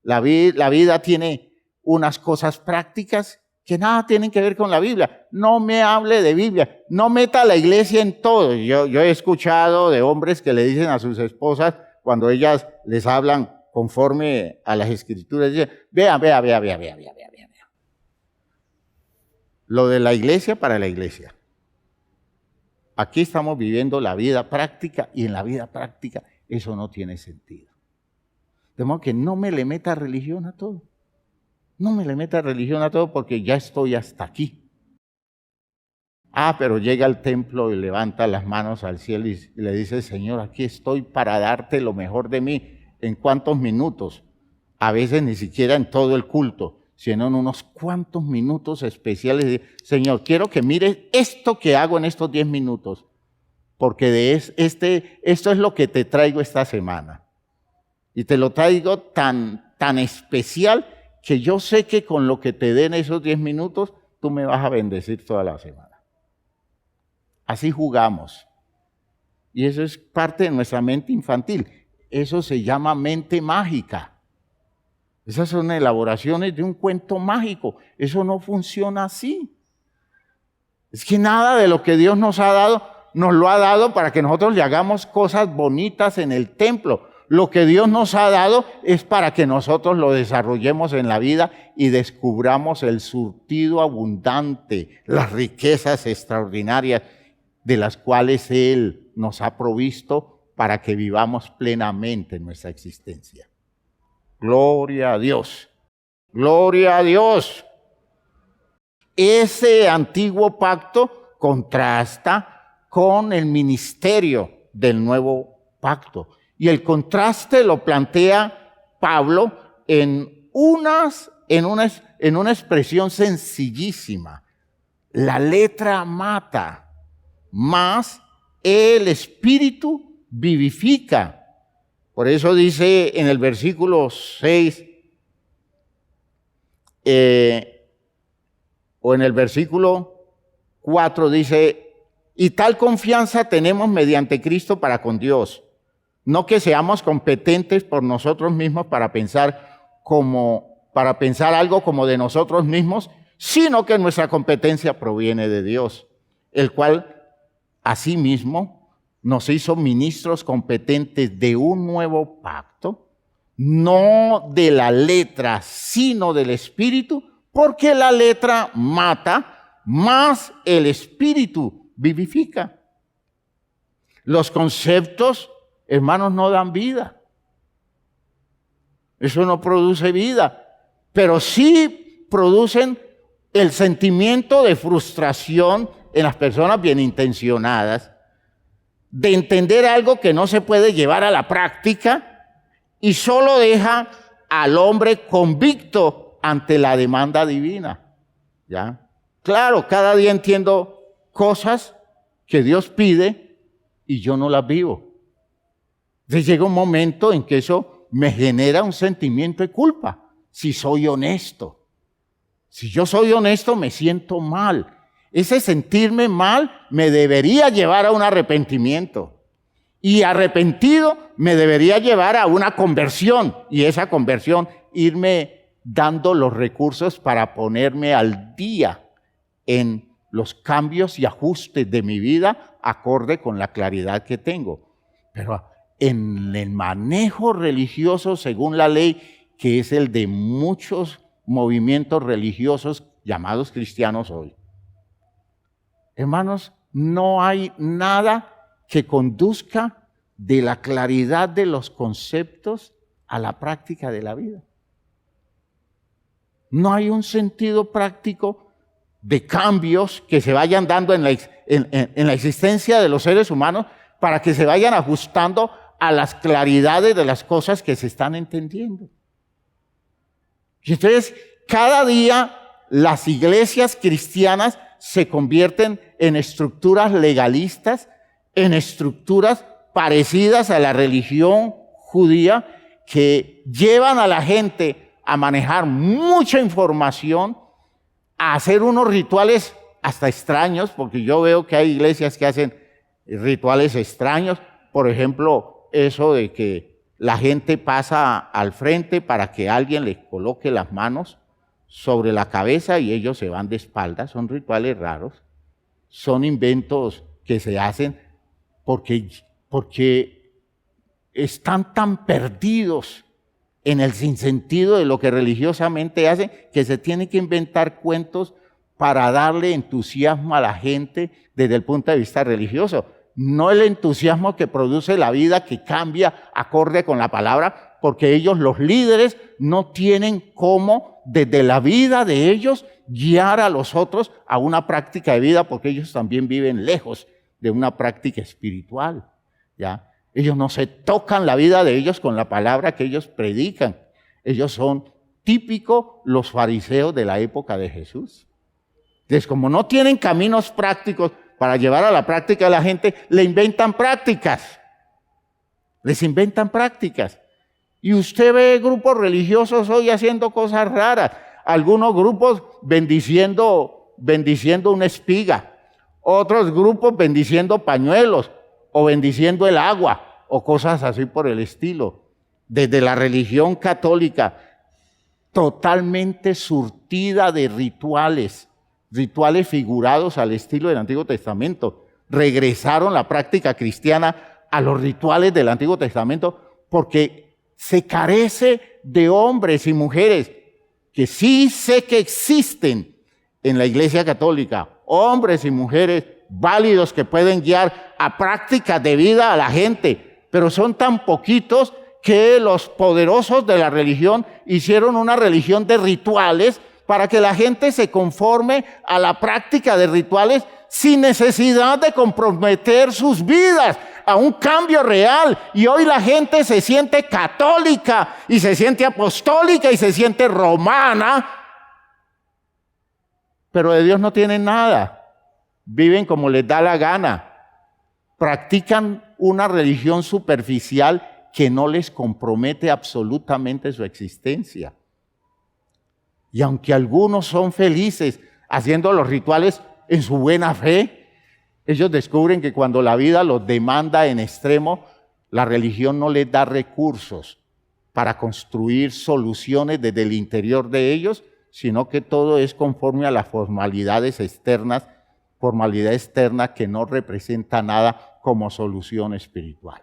La vida tiene unas cosas prácticas que nada tienen que ver con la Biblia. No me hable de Biblia. No meta a la iglesia en todo. Yo he escuchado de hombres que le dicen a sus esposas, cuando ellas les hablan conforme a las escrituras, dicen, vea. Lo de la iglesia para la iglesia. Aquí estamos viviendo la vida práctica y en la vida práctica eso no tiene sentido. De modo que no me le meta religión a todo. No me le meta religión a todo porque ya estoy hasta aquí. Pero llega al templo y levanta las manos al cielo y le dice, Señor, aquí estoy para darte lo mejor de mí. ¿En cuántos minutos? A veces ni siquiera en todo el culto, sino en unos cuantos minutos especiales. Señor, quiero que mires esto que hago en estos 10 minutos, porque esto es lo que te traigo esta semana. Y te lo traigo tan especial que yo sé que con lo que te den esos 10 minutos, tú me vas a bendecir toda la semana. Así jugamos. Y eso es parte de nuestra mente infantil. Eso se llama mente mágica. Esas son elaboraciones de un cuento mágico. Eso no funciona así. Es que nada de lo que Dios nos ha dado, nos lo ha dado para que nosotros le hagamos cosas bonitas en el templo. Lo que Dios nos ha dado es para que nosotros lo desarrollemos en la vida y descubramos el surtido abundante, las riquezas extraordinarias de las cuales Él nos ha provisto para que vivamos plenamente nuestra existencia. Gloria a Dios. Gloria a Dios. Ese antiguo pacto contrasta con el ministerio del nuevo pacto. Y el contraste lo plantea Pablo en una expresión sencillísima. La letra mata, mas el Espíritu vivifica. Por eso dice en el versículo 6, o en el versículo 4 dice, y tal confianza tenemos mediante Cristo para con Dios. No que seamos competentes por nosotros mismos para pensar algo como de nosotros mismos, sino que nuestra competencia proviene de Dios, el cual asimismo nos hizo ministros competentes de un nuevo pacto, no de la letra, sino del Espíritu, porque la letra mata, mas el Espíritu vivifica. Los conceptos, hermanos, no dan vida. Eso no produce vida, pero sí producen el sentimiento de frustración en las personas bien intencionadas, de entender algo que no se puede llevar a la práctica y solo deja al hombre convicto ante la demanda divina. ¿Ya? Claro, cada día entiendo cosas que Dios pide y yo no las vivo. Entonces llega un momento en que eso me genera un sentimiento de culpa, si soy honesto. Si yo soy honesto, me siento mal. Ese sentirme mal me debería llevar a un arrepentimiento. Y arrepentido me debería llevar a una conversión. Y esa conversión, irme dando los recursos para ponerme al día en los cambios y ajustes de mi vida acorde con la claridad que tengo. Pero en el manejo religioso, según la ley, que es el de muchos movimientos religiosos llamados cristianos hoy, hermanos, no hay nada que conduzca de la claridad de los conceptos a la práctica de la vida. No hay un sentido práctico de cambios que se vayan dando en la existencia de los seres humanos para que se vayan ajustando a las claridades de las cosas que se están entendiendo. Y entonces, cada día las iglesias cristianas se convierten en estructuras legalistas, en estructuras parecidas a la religión judía, que llevan a la gente a manejar mucha información, a hacer unos rituales hasta extraños, porque yo veo que hay iglesias que hacen rituales extraños. Por ejemplo, eso de que la gente pasa al frente para que alguien les coloque las manos sobre la cabeza y ellos se van de espaldas. Son rituales raros, son inventos que se hacen porque están tan perdidos en el sinsentido de lo que religiosamente hacen, que se tienen que inventar cuentos para darle entusiasmo a la gente desde el punto de vista religioso. no el entusiasmo que produce la vida, que cambia acorde con la palabra, porque ellos, los líderes, no tienen cómo, desde la vida de ellos, guiar a los otros a una práctica de vida, porque ellos también viven lejos de una práctica espiritual, ¿ya? Ellos no se tocan la vida de ellos con la palabra que ellos predican. Ellos son típicos los fariseos de la época de Jesús. Entonces, como no tienen caminos prácticos para llevar a la práctica a la gente, le inventan prácticas. Les inventan prácticas. Y usted ve grupos religiosos hoy haciendo cosas raras. Algunos grupos bendiciendo una espiga. Otros grupos bendiciendo pañuelos o bendiciendo el agua o cosas así por el estilo. Desde la religión católica, totalmente surtida de rituales figurados al estilo del Antiguo Testamento. Regresaron la práctica cristiana a los rituales del Antiguo Testamento porque se carece de hombres y mujeres que sí sé que existen en la Iglesia Católica, hombres y mujeres válidos que pueden guiar a prácticas de vida a la gente, pero son tan poquitos que los poderosos de la religión hicieron una religión de rituales para que la gente se conforme a la práctica de rituales sin necesidad de comprometer sus vidas a un cambio real. Y hoy la gente se siente católica y se siente apostólica y se siente romana, pero de Dios no tienen nada. Viven como les da la gana. Practican una religión superficial que no les compromete absolutamente su existencia. Y aunque algunos son felices haciendo los rituales en su buena fe, ellos descubren que cuando la vida los demanda en extremo, la religión no les da recursos para construir soluciones desde el interior de ellos, sino que todo es conforme a las formalidades externas, formalidad externa que no representa nada como solución espiritual.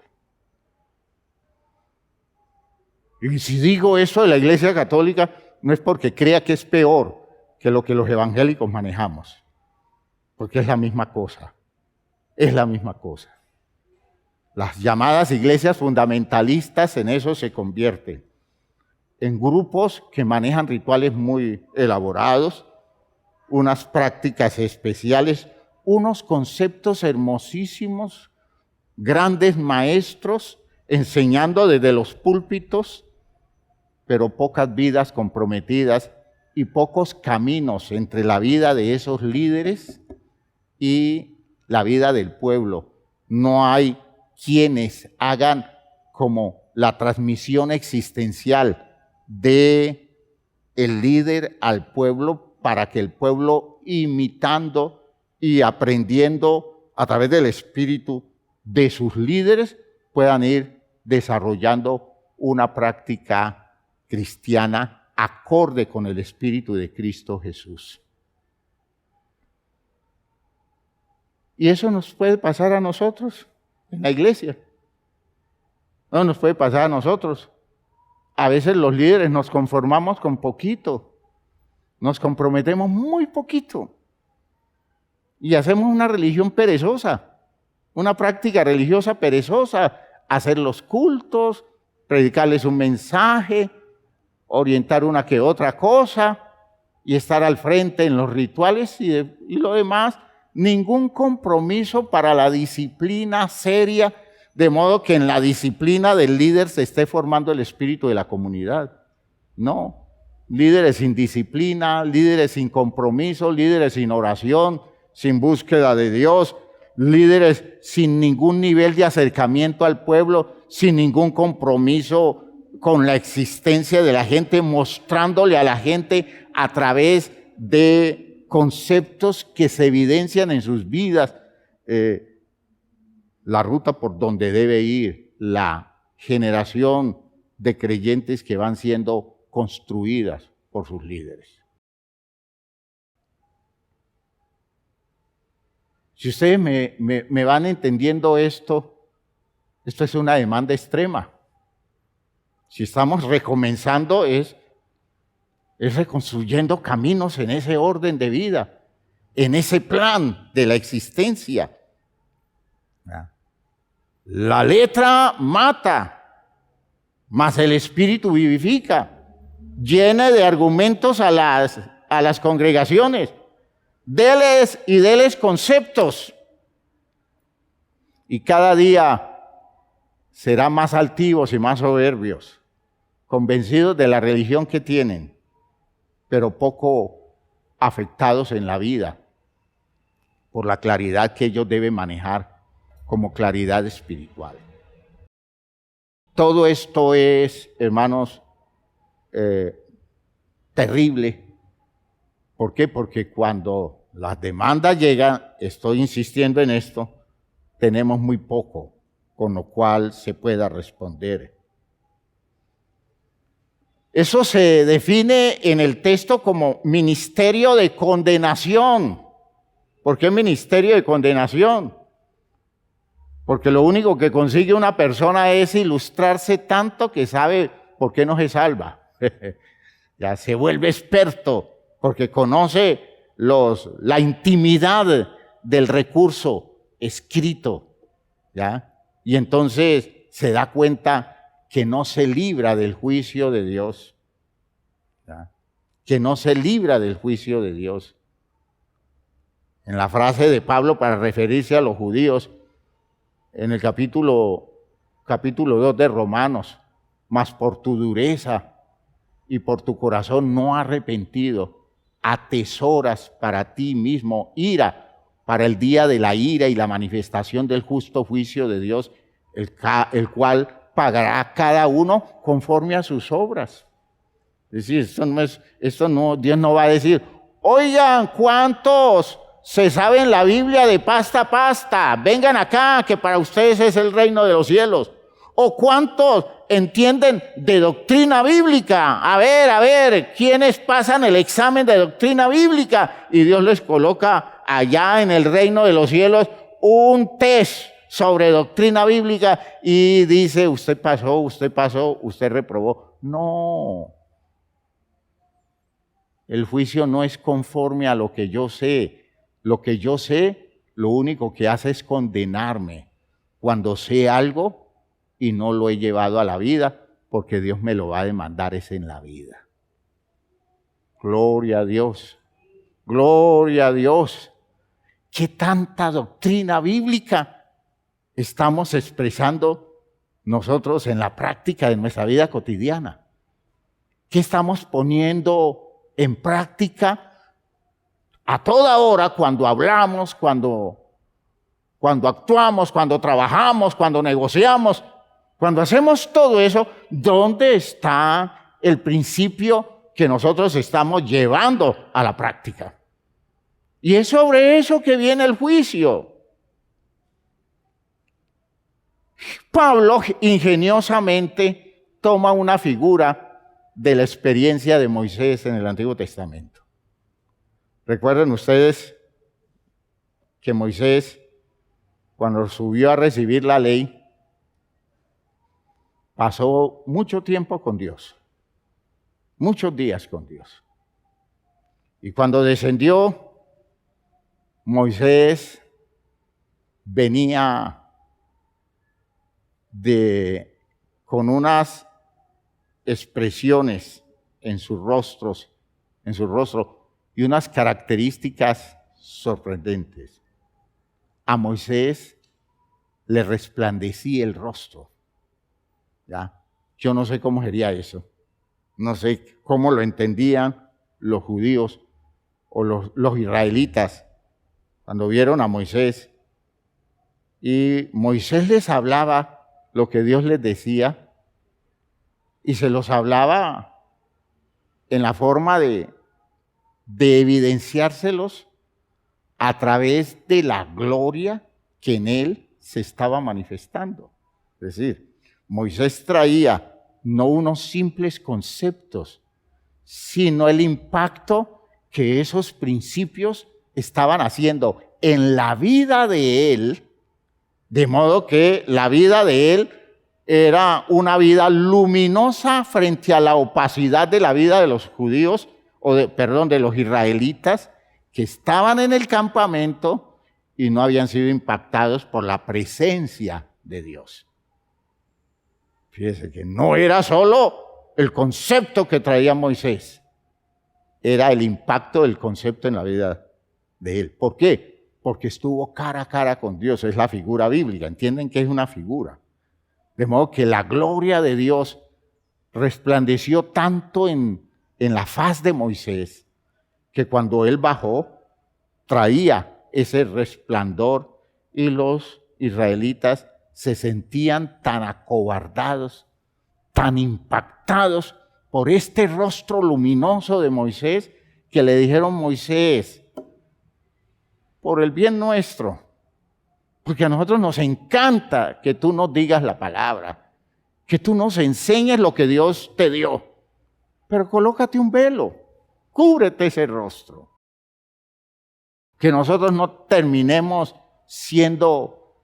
Y si digo eso de la Iglesia Católica, no es porque crea que es peor que lo que los evangélicos manejamos, porque es la misma cosa, es la misma cosa. Las llamadas iglesias fundamentalistas en eso se convierten, en grupos que manejan rituales muy elaborados, unas prácticas especiales, unos conceptos hermosísimos, grandes maestros enseñando desde los púlpitos, pero pocas vidas comprometidas y pocos caminos entre la vida de esos líderes y la vida del pueblo. No hay quienes hagan como la transmisión existencial de el líder al pueblo para que el pueblo, imitando y aprendiendo a través del espíritu de sus líderes, puedan ir desarrollando una práctica cristiana acorde con el espíritu de Cristo Jesús. Y eso nos puede pasar a nosotros en la iglesia. No nos puede pasar a nosotros. A veces los líderes nos conformamos con poquito, nos comprometemos muy poquito y hacemos una religión perezosa, una práctica religiosa perezosa, hacer los cultos, predicarles un mensaje, orientar una que otra cosa y estar al frente en los rituales y lo demás. Ningún compromiso para la disciplina seria, de modo que en la disciplina del líder se esté formando el espíritu de la comunidad. No, líderes sin disciplina, líderes sin compromiso, líderes sin oración, sin búsqueda de Dios, líderes sin ningún nivel de acercamiento al pueblo, sin ningún compromiso con la existencia de la gente, mostrándole a la gente a través de conceptos que se evidencian en sus vidas, la ruta por donde debe ir la generación de creyentes que van siendo construidas por sus líderes. Si ustedes me van entendiendo esto es una demanda extrema. Si estamos recomenzando es reconstruyendo caminos en ese orden de vida, en ese plan de la existencia. La letra mata, mas el espíritu vivifica. Llene de argumentos a las congregaciones. Deles conceptos. Y cada día serán más altivos y más soberbios, convencidos de la religión que tienen, pero poco afectados en la vida por la claridad que ellos deben manejar como claridad espiritual. Todo esto es, hermanos, terrible. ¿Por qué? Porque cuando las demandas llegan, estoy insistiendo en esto, tenemos muy poco con lo cual se pueda responder. Eso se define en el texto como ministerio de condenación. ¿Por qué ministerio de condenación? Porque lo único que consigue una persona es ilustrarse tanto que sabe por qué no se salva. Ya se vuelve experto porque conoce la intimidad del recurso escrito, ¿ya? Y entonces se da cuenta que no se libra del juicio de Dios, ¿ya? Que no se libra del juicio de Dios. En la frase de Pablo para referirse a los judíos, en el capítulo 2 de Romanos, mas por tu dureza y por tu corazón no arrepentido, atesoras para ti mismo ira para el día de la ira y la manifestación del justo juicio de Dios, el cual pagará a cada uno conforme a sus obras. Es decir, Dios no va a decir, oigan, ¿cuántos se saben la Biblia de pasta a pasta? Vengan acá, que para ustedes es el reino de los cielos. ¿O cuántos entienden de doctrina bíblica? A ver, ¿quiénes pasan el examen de doctrina bíblica? Y Dios les coloca allá en el reino de los cielos un test sobre doctrina bíblica y dice, usted pasó, usted reprobó. No. El juicio no es conforme a lo que yo sé. Lo que yo sé, lo único que hace es condenarme cuando sé algo y no lo he llevado a la vida, porque Dios me lo va a demandar es en la vida. Gloria a Dios. Gloria a Dios. ¿Qué tanta doctrina bíblica estamos expresando nosotros en la práctica de nuestra vida cotidiana? ¿Qué estamos poniendo en práctica a toda hora cuando hablamos, cuando actuamos, cuando trabajamos, cuando negociamos? Cuando hacemos todo eso, ¿dónde está el principio que nosotros estamos llevando a la práctica? Y es sobre eso que viene el juicio. Pablo ingeniosamente toma una figura de la experiencia de Moisés en el Antiguo Testamento. Recuerden ustedes que Moisés, cuando subió a recibir la ley, pasó mucho tiempo con Dios, muchos días con Dios. Y cuando descendió, Moisés venía con unas expresiones en sus rostros, y unas características sorprendentes. A Moisés le resplandecía el rostro. ¿Ya? Yo no sé cómo sería eso. No sé cómo lo entendían los judíos o los israelitas cuando vieron a Moisés. Y Moisés les hablaba lo que Dios les decía y se los hablaba en la forma de evidenciárselos a través de la gloria que en él se estaba manifestando. Es decir, Moisés traía no unos simples conceptos, sino el impacto que esos principios estaban haciendo en la vida de él, de modo que la vida de él era una vida luminosa frente a la opacidad de la vida de los judíos, de los israelitas, que estaban en el campamento y no habían sido impactados por la presencia de Dios. Fíjese que no era solo el concepto que traía Moisés, era el impacto del concepto en la vida de él. ¿Por qué? Porque estuvo cara a cara con Dios, es la figura bíblica, entienden que es una figura. De modo que la gloria de Dios resplandeció tanto en la faz de Moisés, que cuando él bajó, traía ese resplandor y los israelitas se sentían tan acobardados, tan impactados por este rostro luminoso de Moisés, que le dijeron: Moisés, por el bien nuestro, porque a nosotros nos encanta que tú nos digas la palabra, que tú nos enseñes lo que Dios te dio, pero colócate un velo, cúbrete ese rostro. Que nosotros no terminemos siendo,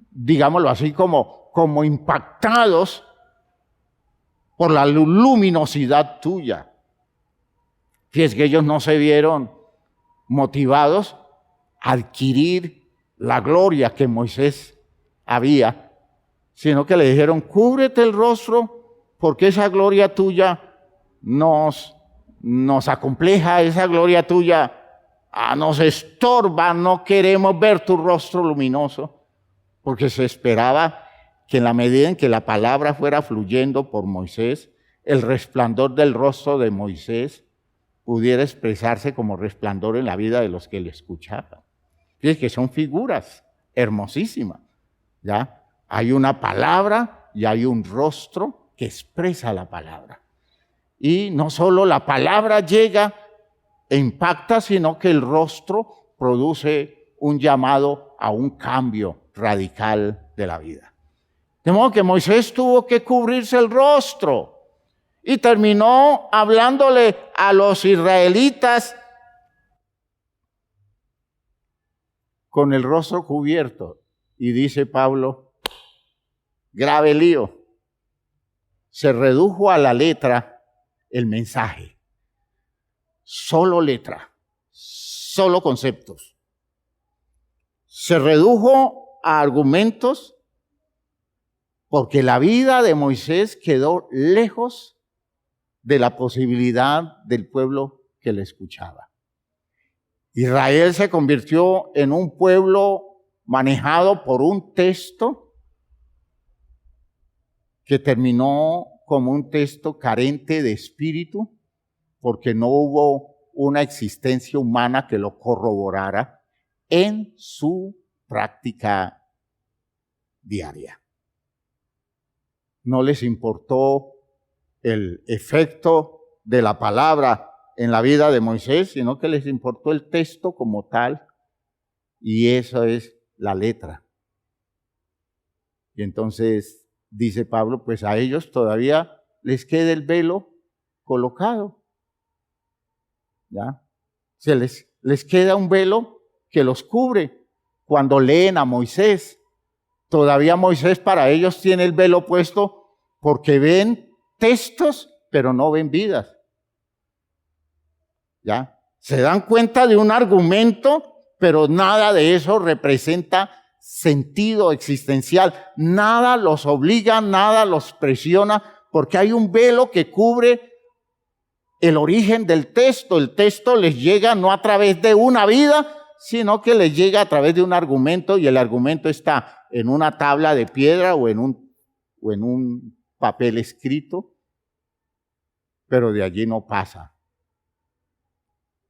digámoslo así, como impactados por la luminosidad tuya. Fíjate que ellos no se vieron motivados a adquirir la gloria que Moisés había, sino que le dijeron: cúbrete el rostro, porque esa gloria tuya nos acompleja, esa gloria tuya nos estorba, no queremos ver tu rostro luminoso, porque se esperaba que en la medida en que la palabra fuera fluyendo por Moisés, el resplandor del rostro de Moisés pudiera expresarse como resplandor en la vida de los que le escuchaban. Fíjense que son figuras hermosísimas, ¿ya? Hay una palabra y hay un rostro que expresa la palabra. Y no solo la palabra llega e impacta, sino que el rostro produce un llamado a un cambio radical de la vida. De modo que Moisés tuvo que cubrirse el rostro y terminó hablándole a los israelitas con el rostro cubierto. Y dice Pablo: grave lío. Se redujo a la letra el mensaje. Solo letra, solo conceptos. Se redujo a argumentos porque la vida de Moisés quedó lejos de la posibilidad del pueblo que le escuchaba. Israel se convirtió en un pueblo manejado por un texto que terminó como un texto carente de espíritu, porque no hubo una existencia humana que lo corroborara en su práctica diaria. No les importó el efecto de la palabra en la vida de Moisés, sino que les importó el texto como tal, y eso es la letra. Y entonces dice Pablo: pues a ellos todavía les queda el velo colocado, ¿ya? Les queda un velo que los cubre. Cuando leen a Moisés, todavía Moisés para ellos tiene el velo puesto porque ven textos, pero no ven vidas. ¿Ya? Se dan cuenta de un argumento, pero nada de eso representa sentido existencial. Nada los obliga, nada los presiona, porque hay un velo que cubre el origen del texto. El texto les llega no a través de una vida, sino que les llega a través de un argumento, y el argumento está en una tabla de piedra o en un papel escrito, pero de allí no pasa.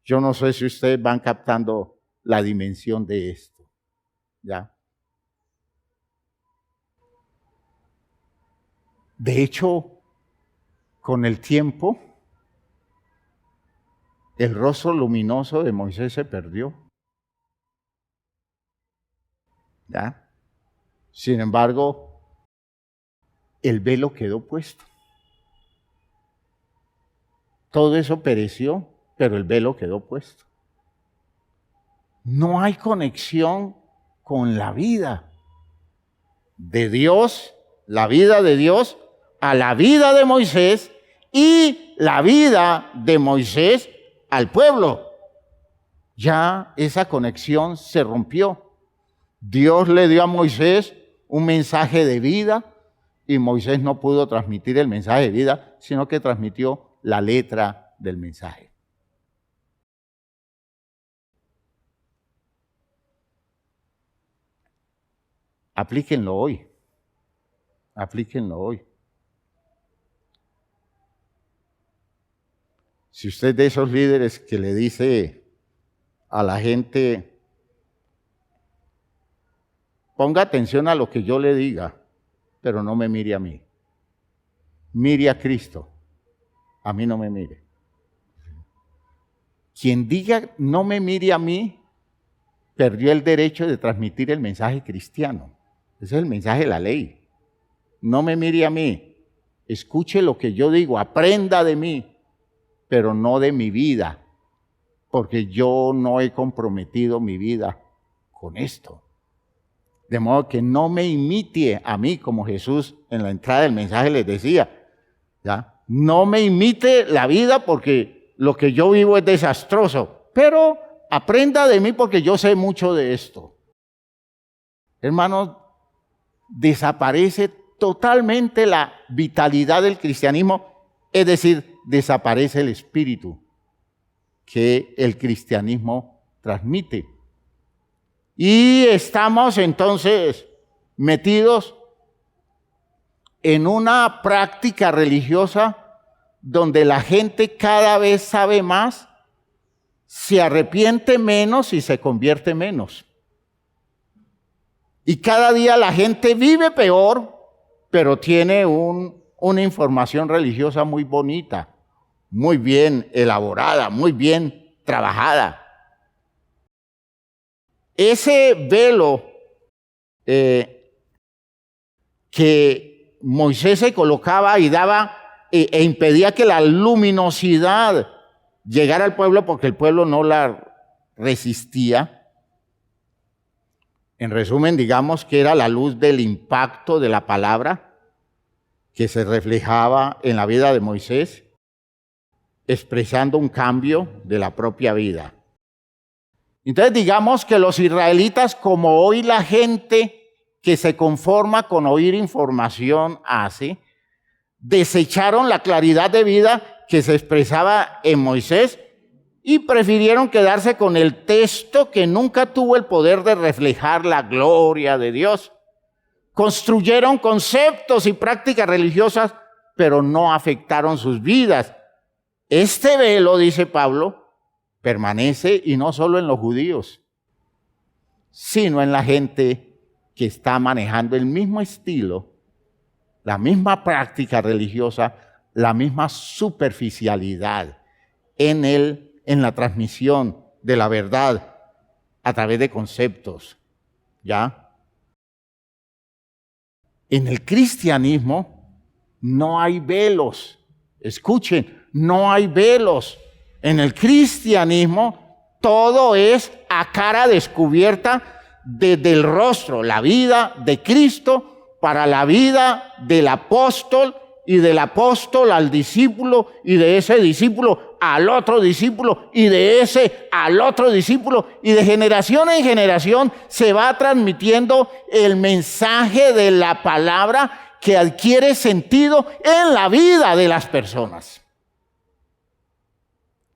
Yo no sé si ustedes van captando la dimensión de esto, ¿ya? De hecho, con el tiempo, el rostro luminoso de Moisés se perdió, ¿ya? Sin embargo, el velo quedó puesto. Todo eso pereció, pero el velo quedó puesto. No hay conexión con la vida de Dios, la vida de Dios a la vida de Moisés y la vida de Moisés al pueblo. Ya esa conexión se rompió. Dios le dio a Moisés un mensaje de vida y Moisés no pudo transmitir el mensaje de vida, sino que transmitió la letra del mensaje. Aplíquenlo hoy. Aplíquenlo hoy. Si usted es de esos líderes que le dice a la gente, ponga atención a lo que yo le diga, pero no me mire a mí. Mire a Cristo. A mí no me mire. Quien diga no me mire a mí, perdió el derecho de transmitir el mensaje cristiano. Ese es el mensaje de la ley. No me mire a mí. Escuche lo que yo digo, aprenda de mí, pero no de mi vida, porque yo no he comprometido mi vida con esto. De modo que no me imite a mí, como Jesús en la entrada del mensaje les decía, ¿ya? No me imite la vida porque lo que yo vivo es desastroso, pero aprenda de mí porque yo sé mucho de esto. Hermanos, desaparece totalmente la vitalidad del cristianismo, es decir, desaparece el espíritu que el cristianismo transmite. Y estamos entonces metidos en una práctica religiosa donde la gente cada vez sabe más, se arrepiente menos y se convierte menos. Y cada día la gente vive peor, pero tiene una información religiosa muy bonita, muy bien elaborada, muy bien trabajada. Ese velo que Moisés se colocaba y daba e impedía que la luminosidad llegara al pueblo porque el pueblo no la resistía. En resumen, digamos que era la luz del impacto de la palabra que se reflejaba en la vida de Moisés, expresando un cambio de la propia vida. Entonces digamos que los israelitas, como hoy la gente que se conforma con oír información hace, desecharon la claridad de vida que se expresaba en Moisés y prefirieron quedarse con el texto que nunca tuvo el poder de reflejar la gloria de Dios. Construyeron conceptos y prácticas religiosas, pero no afectaron sus vidas. Este velo, dice Pablo, permanece y no solo en los judíos, sino en la gente que está manejando el mismo estilo, la misma práctica religiosa, la misma superficialidad en la transmisión de la verdad a través de conceptos, ¿ya? En el cristianismo no hay velos. Escuchen, no hay velos. En el cristianismo todo es a cara descubierta desde el rostro, la vida de Cristo para la vida del apóstol y del apóstol al discípulo y de ese discípulo al otro discípulo y de ese al otro discípulo y de generación en generación se va transmitiendo el mensaje de la palabra que adquiere sentido en la vida de las personas.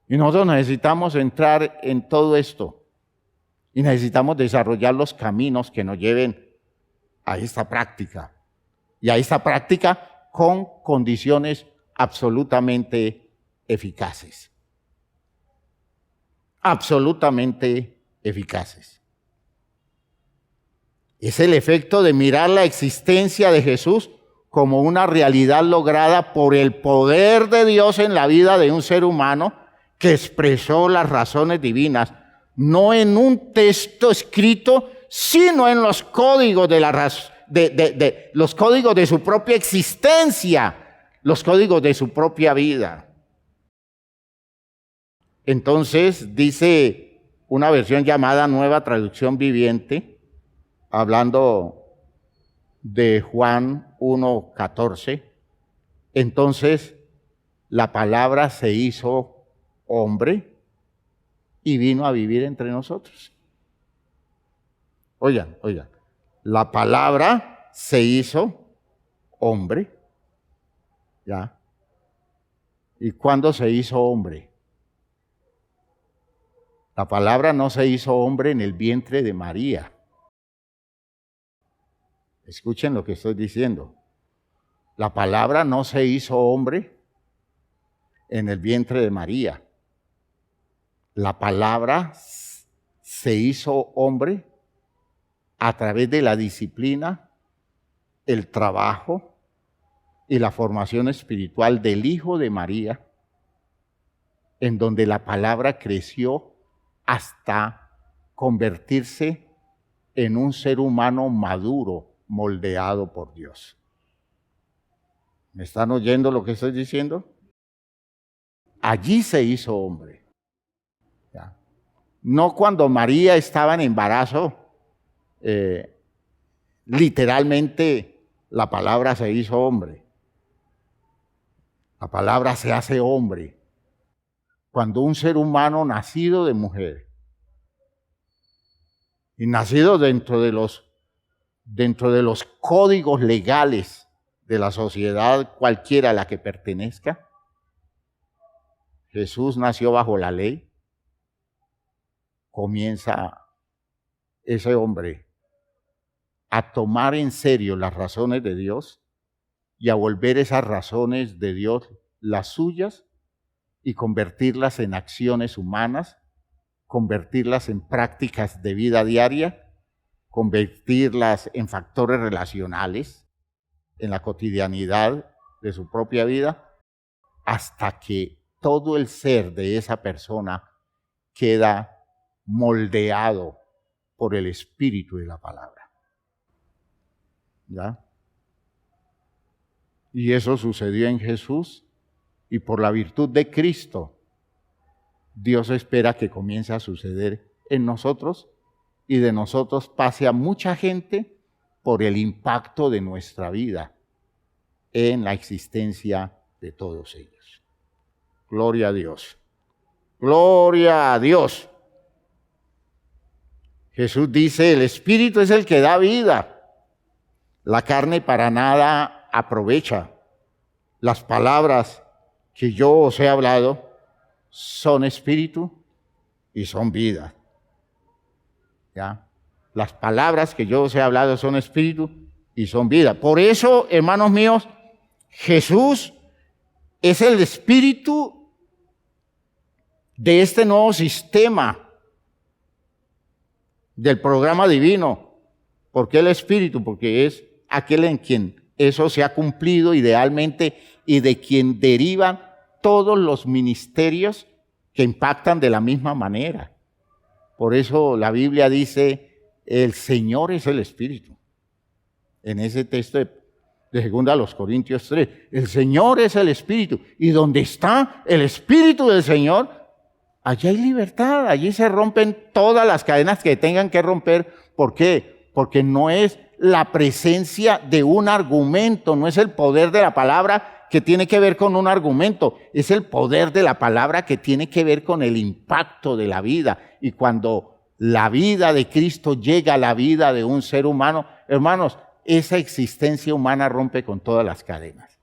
Y nosotros necesitamos entrar en todo esto y necesitamos desarrollar los caminos que nos lleven a esta práctica y a esta práctica con condiciones absolutamente eficaces. Absolutamente eficaces. Es el efecto de mirar la existencia de Jesús como una realidad lograda por el poder de Dios en la vida de un ser humano que expresó las razones divinas, no en un texto escrito, sino en los códigos los códigos de su propia existencia, los códigos de su propia vida. Entonces, dice una versión llamada Nueva Traducción Viviente, hablando de Juan 1:14, entonces la palabra se hizo hombre y vino a vivir entre nosotros. Oigan, la palabra se hizo hombre, ¿ya? ¿Y cuándo se hizo hombre? La palabra no se hizo hombre en el vientre de María. Escuchen lo que estoy diciendo. La palabra no se hizo hombre en el vientre de María. La palabra se hizo hombre a través de la disciplina, el trabajo y la formación espiritual del Hijo de María, en donde la palabra creció hasta convertirse en un ser humano maduro, moldeado por Dios. ¿Me están oyendo lo que estoy diciendo? Allí se hizo hombre. ¿Ya? No cuando María estaba en embarazo, literalmente la palabra se hizo hombre. La palabra se hace hombre cuando un ser humano nacido de mujer y nacido dentro de los códigos legales de la sociedad cualquiera a la que pertenezca. Jesús nació bajo la ley. Comienza ese hombre a tomar en serio las razones de Dios y a volver esas razones de Dios las suyas y convertirlas en acciones humanas, convertirlas en prácticas de vida diaria, convertirlas en factores relacionales en la cotidianidad de su propia vida, hasta que todo el ser de esa persona queda moldeado por el espíritu de la palabra. ¿Ya? Y eso sucedió en Jesús, y por la virtud de Cristo, Dios espera que comience a suceder en nosotros y de nosotros pase a mucha gente por el impacto de nuestra vida en la existencia de todos ellos. Gloria a Dios. Gloria a Dios. Jesús dice, el Espíritu es el que da vida. La carne para nada aprovecha. Las palabras que yo os he hablado son espíritu y son vida. ¿Ya? Las palabras que yo os he hablado son espíritu y son vida. Por eso, hermanos míos, Jesús es el espíritu de este nuevo sistema del programa divino. ¿Por qué el espíritu? Porque es aquel en quien eso se ha cumplido idealmente y de quien derivan todos los ministerios que impactan de la misma manera. Por eso la Biblia dice, el Señor es el Espíritu. En ese texto de 2 Corintios 3, el Señor es el Espíritu. Y donde está el Espíritu del Señor, allí hay libertad, allí se rompen todas las cadenas que tengan que romper. ¿Por qué? Porque no es la presencia de un argumento, no es el poder de la palabra que tiene que ver con un argumento, es el poder de la palabra que tiene que ver con el impacto de la vida. Y cuando la vida de Cristo llega a la vida de un ser humano, hermanos, esa existencia humana rompe con todas las cadenas.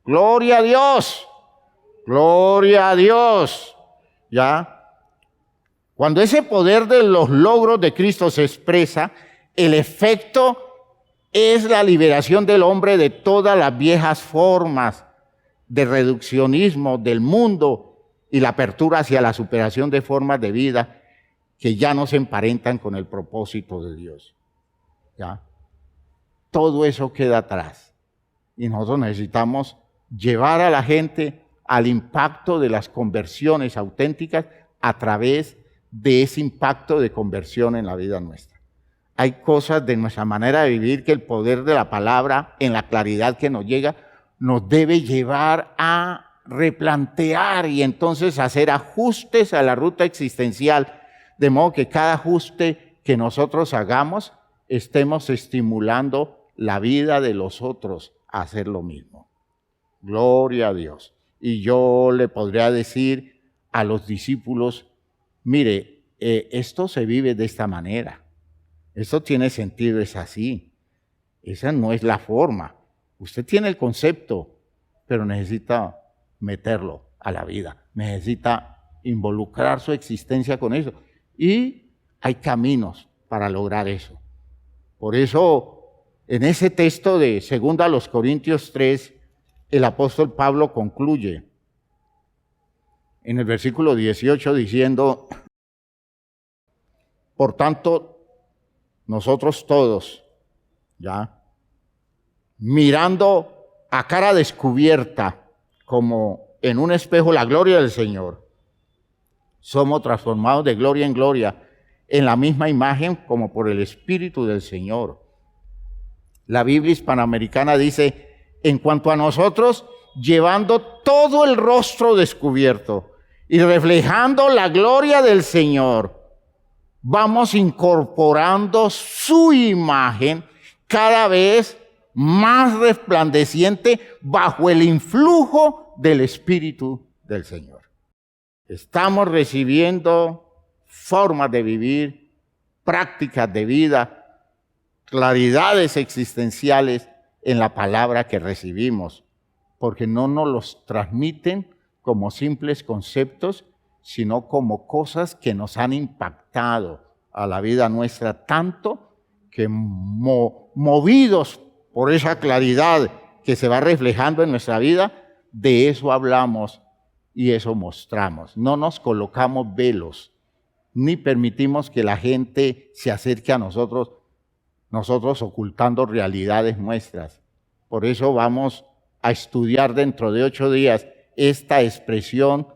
¡Gloria a Dios! ¡Gloria a Dios! ¿Ya? Cuando ese poder de los logros de Cristo se expresa, el efecto es la liberación del hombre de todas las viejas formas de reduccionismo del mundo y la apertura hacia la superación de formas de vida que ya no se emparentan con el propósito de Dios. ¿Ya? Todo eso queda atrás y nosotros necesitamos llevar a la gente al impacto de las conversiones auténticas a través de ese impacto de conversión en la vida nuestra. Hay cosas de nuestra manera de vivir que el poder de la palabra, en la claridad que nos llega, nos debe llevar a replantear y entonces hacer ajustes a la ruta existencial, de modo que cada ajuste que nosotros hagamos estemos estimulando la vida de los otros a hacer lo mismo. Gloria a Dios. Y yo le podría decir a los discípulos Mire, esto se vive de esta manera. Esto tiene sentido, es así. Esa no es la forma. Usted tiene el concepto, pero necesita meterlo a la vida. Necesita involucrar su existencia con eso. Y hay caminos para lograr eso. Por eso, en ese texto de 2 Corintios 3, el apóstol Pablo concluye en el versículo 18 diciendo: por tanto, nosotros todos, ya, mirando a cara descubierta, como en un espejo, la gloria del Señor, somos transformados de gloria en gloria, en la misma imagen como por el Espíritu del Señor. La Biblia hispanoamericana dice: en cuanto a nosotros, llevando todo el rostro descubierto y reflejando la gloria del Señor, vamos incorporando su imagen cada vez más resplandeciente bajo el influjo del Espíritu del Señor. Estamos recibiendo formas de vivir, prácticas de vida, claridades existenciales en la palabra que recibimos, porque no nos los transmiten como simples conceptos, sino como cosas que nos han impactado a la vida nuestra tanto que movidos por esa claridad que se va reflejando en nuestra vida, de eso hablamos y eso mostramos. No nos colocamos velos, ni permitimos que la gente se acerque a nosotros ocultando realidades nuestras. Por eso vamos a estudiar dentro de 8 días esta expresión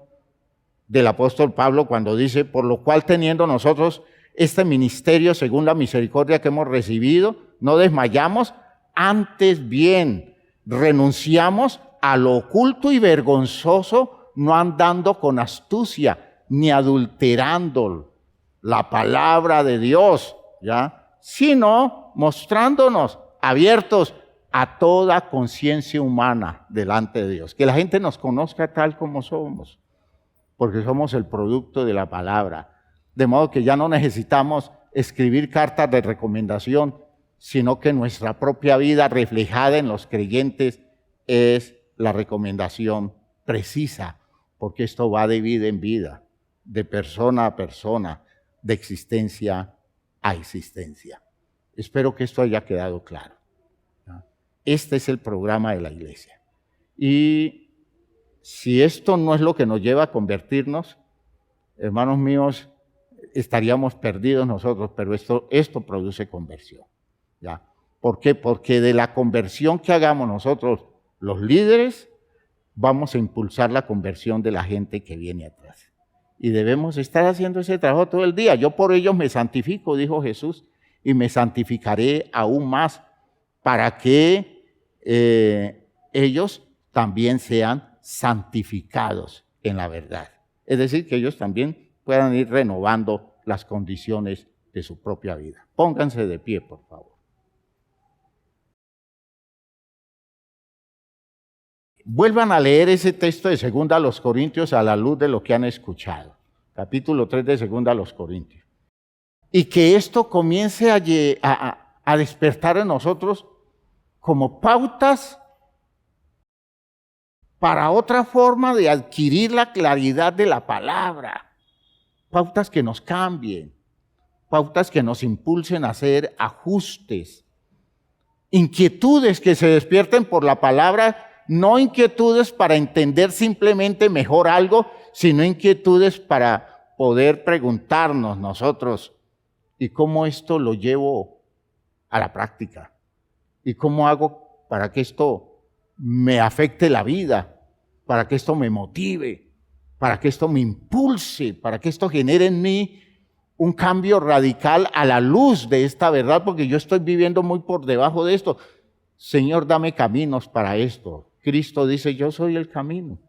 del apóstol Pablo cuando dice: por lo cual, teniendo nosotros este ministerio según la misericordia que hemos recibido, no desmayamos, antes bien renunciamos a lo oculto y vergonzoso, no andando con astucia ni adulterando la palabra de Dios, ¿ya?, sino mostrándonos abiertos a toda conciencia humana delante de Dios. Que la gente nos conozca tal como somos, porque somos el producto de la palabra. De modo que ya no necesitamos escribir cartas de recomendación, sino que nuestra propia vida reflejada en los creyentes es la recomendación precisa, porque esto va de vida en vida, de persona a persona, de existencia a existencia. Espero que esto haya quedado claro. Este es el programa de la iglesia. Y si esto no es lo que nos lleva a convertirnos, hermanos míos, estaríamos perdidos nosotros, pero esto produce conversión, ¿ya? ¿Por qué? Porque de la conversión que hagamos nosotros, los líderes, vamos a impulsar la conversión de la gente que viene atrás. Y debemos estar haciendo ese trabajo todo el día. Yo por ellos me santifico, dijo Jesús, y me santificaré aún más para que ellos también sean santificados en la verdad. Es decir, que ellos también puedan ir renovando las condiciones de su propia vida. Pónganse de pie, por favor. Vuelvan a leer ese texto de 2 Corintios a la luz de lo que han escuchado. Capítulo 3 de 2 Corintios. Y que esto comience a despertar en nosotros como pautas para otra forma de adquirir la claridad de la palabra. Pautas que nos cambien, pautas que nos impulsen a hacer ajustes, inquietudes que se despierten por la palabra, no inquietudes para entender simplemente mejor algo, sino inquietudes para poder preguntarnos nosotros: ¿y cómo esto lo llevo a la práctica? ¿Y cómo hago para que esto me afecte la vida? Para que esto me motive, para que esto me impulse, para que esto genere en mí un cambio radical a la luz de esta verdad, porque yo estoy viviendo muy por debajo de esto. Señor, dame caminos para esto. Cristo dice: yo soy el camino.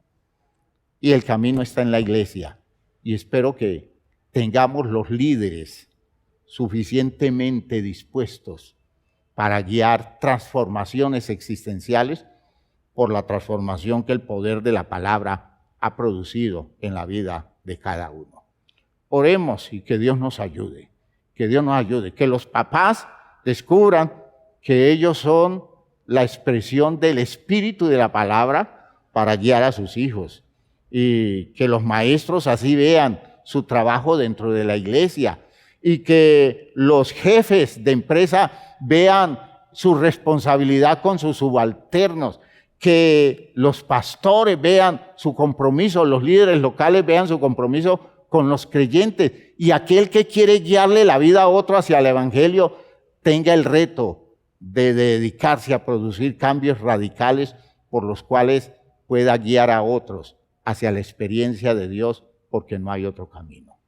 Y el camino está en la iglesia. Y espero que tengamos los líderes suficientemente dispuestos para guiar transformaciones existenciales por la transformación que el poder de la palabra ha producido en la vida de cada uno. Oremos y que Dios nos ayude, que Dios nos ayude, que los papás descubran que ellos son la expresión del Espíritu de la palabra para guiar a sus hijos, y que los maestros así vean su trabajo dentro de la iglesia, y que los jefes de empresa vean su responsabilidad con sus subalternos, que los pastores vean su compromiso, los líderes locales vean su compromiso con los creyentes, y aquel que quiere guiarle la vida a otro hacia el evangelio tenga el reto de dedicarse a producir cambios radicales por los cuales pueda guiar a otros hacia la experiencia de Dios, porque no hay otro camino.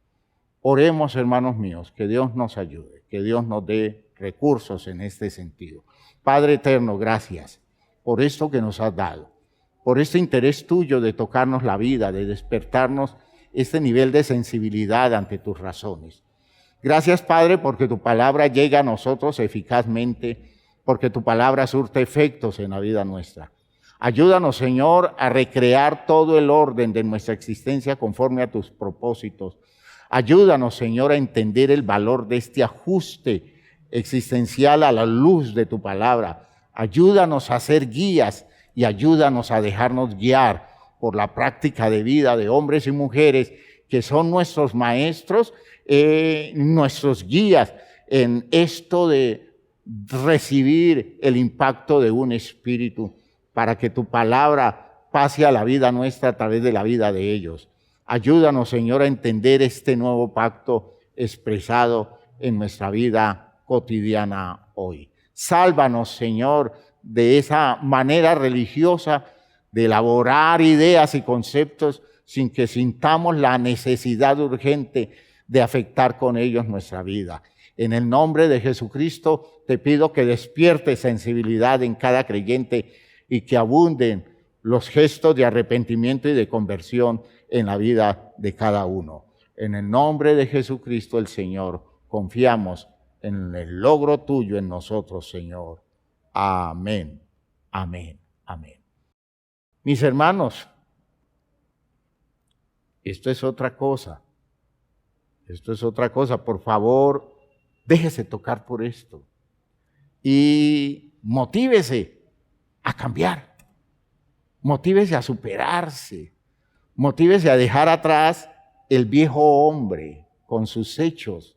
Oremos, hermanos míos, que Dios nos ayude, que Dios nos dé recursos en este sentido. Padre eterno, gracias por esto que nos has dado, por este interés tuyo de tocarnos la vida, de despertarnos este nivel de sensibilidad ante tus razones. Gracias, Padre, porque tu palabra llega a nosotros eficazmente, porque tu palabra surte efectos en la vida nuestra. Ayúdanos, Señor, a recrear todo el orden de nuestra existencia conforme a tus propósitos. Ayúdanos, Señor, a entender el valor de este ajuste existencial a la luz de tu palabra. Ayúdanos a ser guías y ayúdanos a dejarnos guiar por la práctica de vida de hombres y mujeres que son nuestros maestros, nuestros guías en esto de recibir el impacto de un espíritu para que tu palabra pase a la vida nuestra a través de la vida de ellos. Ayúdanos, Señor, a entender este nuevo pacto expresado en nuestra vida cotidiana hoy. Sálvanos, Señor, de esa manera religiosa de elaborar ideas y conceptos sin que sintamos la necesidad urgente de afectar con ellos nuestra vida. En el nombre de Jesucristo te pido que despierte sensibilidad en cada creyente y que abunden los gestos de arrepentimiento y de conversión en la vida de cada uno. En el nombre de Jesucristo el Señor, confiamos en el logro tuyo en nosotros, Señor. Amén, amén, amén. Mis hermanos, esto es otra cosa. Esto es otra cosa. Por favor, déjese tocar por esto y motívese a cambiar, motívese a superarse, motívese a dejar atrás el viejo hombre con sus hechos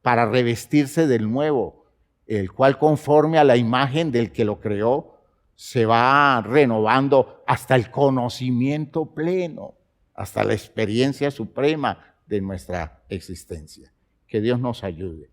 para revestirse del nuevo, el cual conforme a la imagen del que lo creó se va renovando hasta el conocimiento pleno, hasta la experiencia suprema de nuestra existencia. Que Dios nos ayude.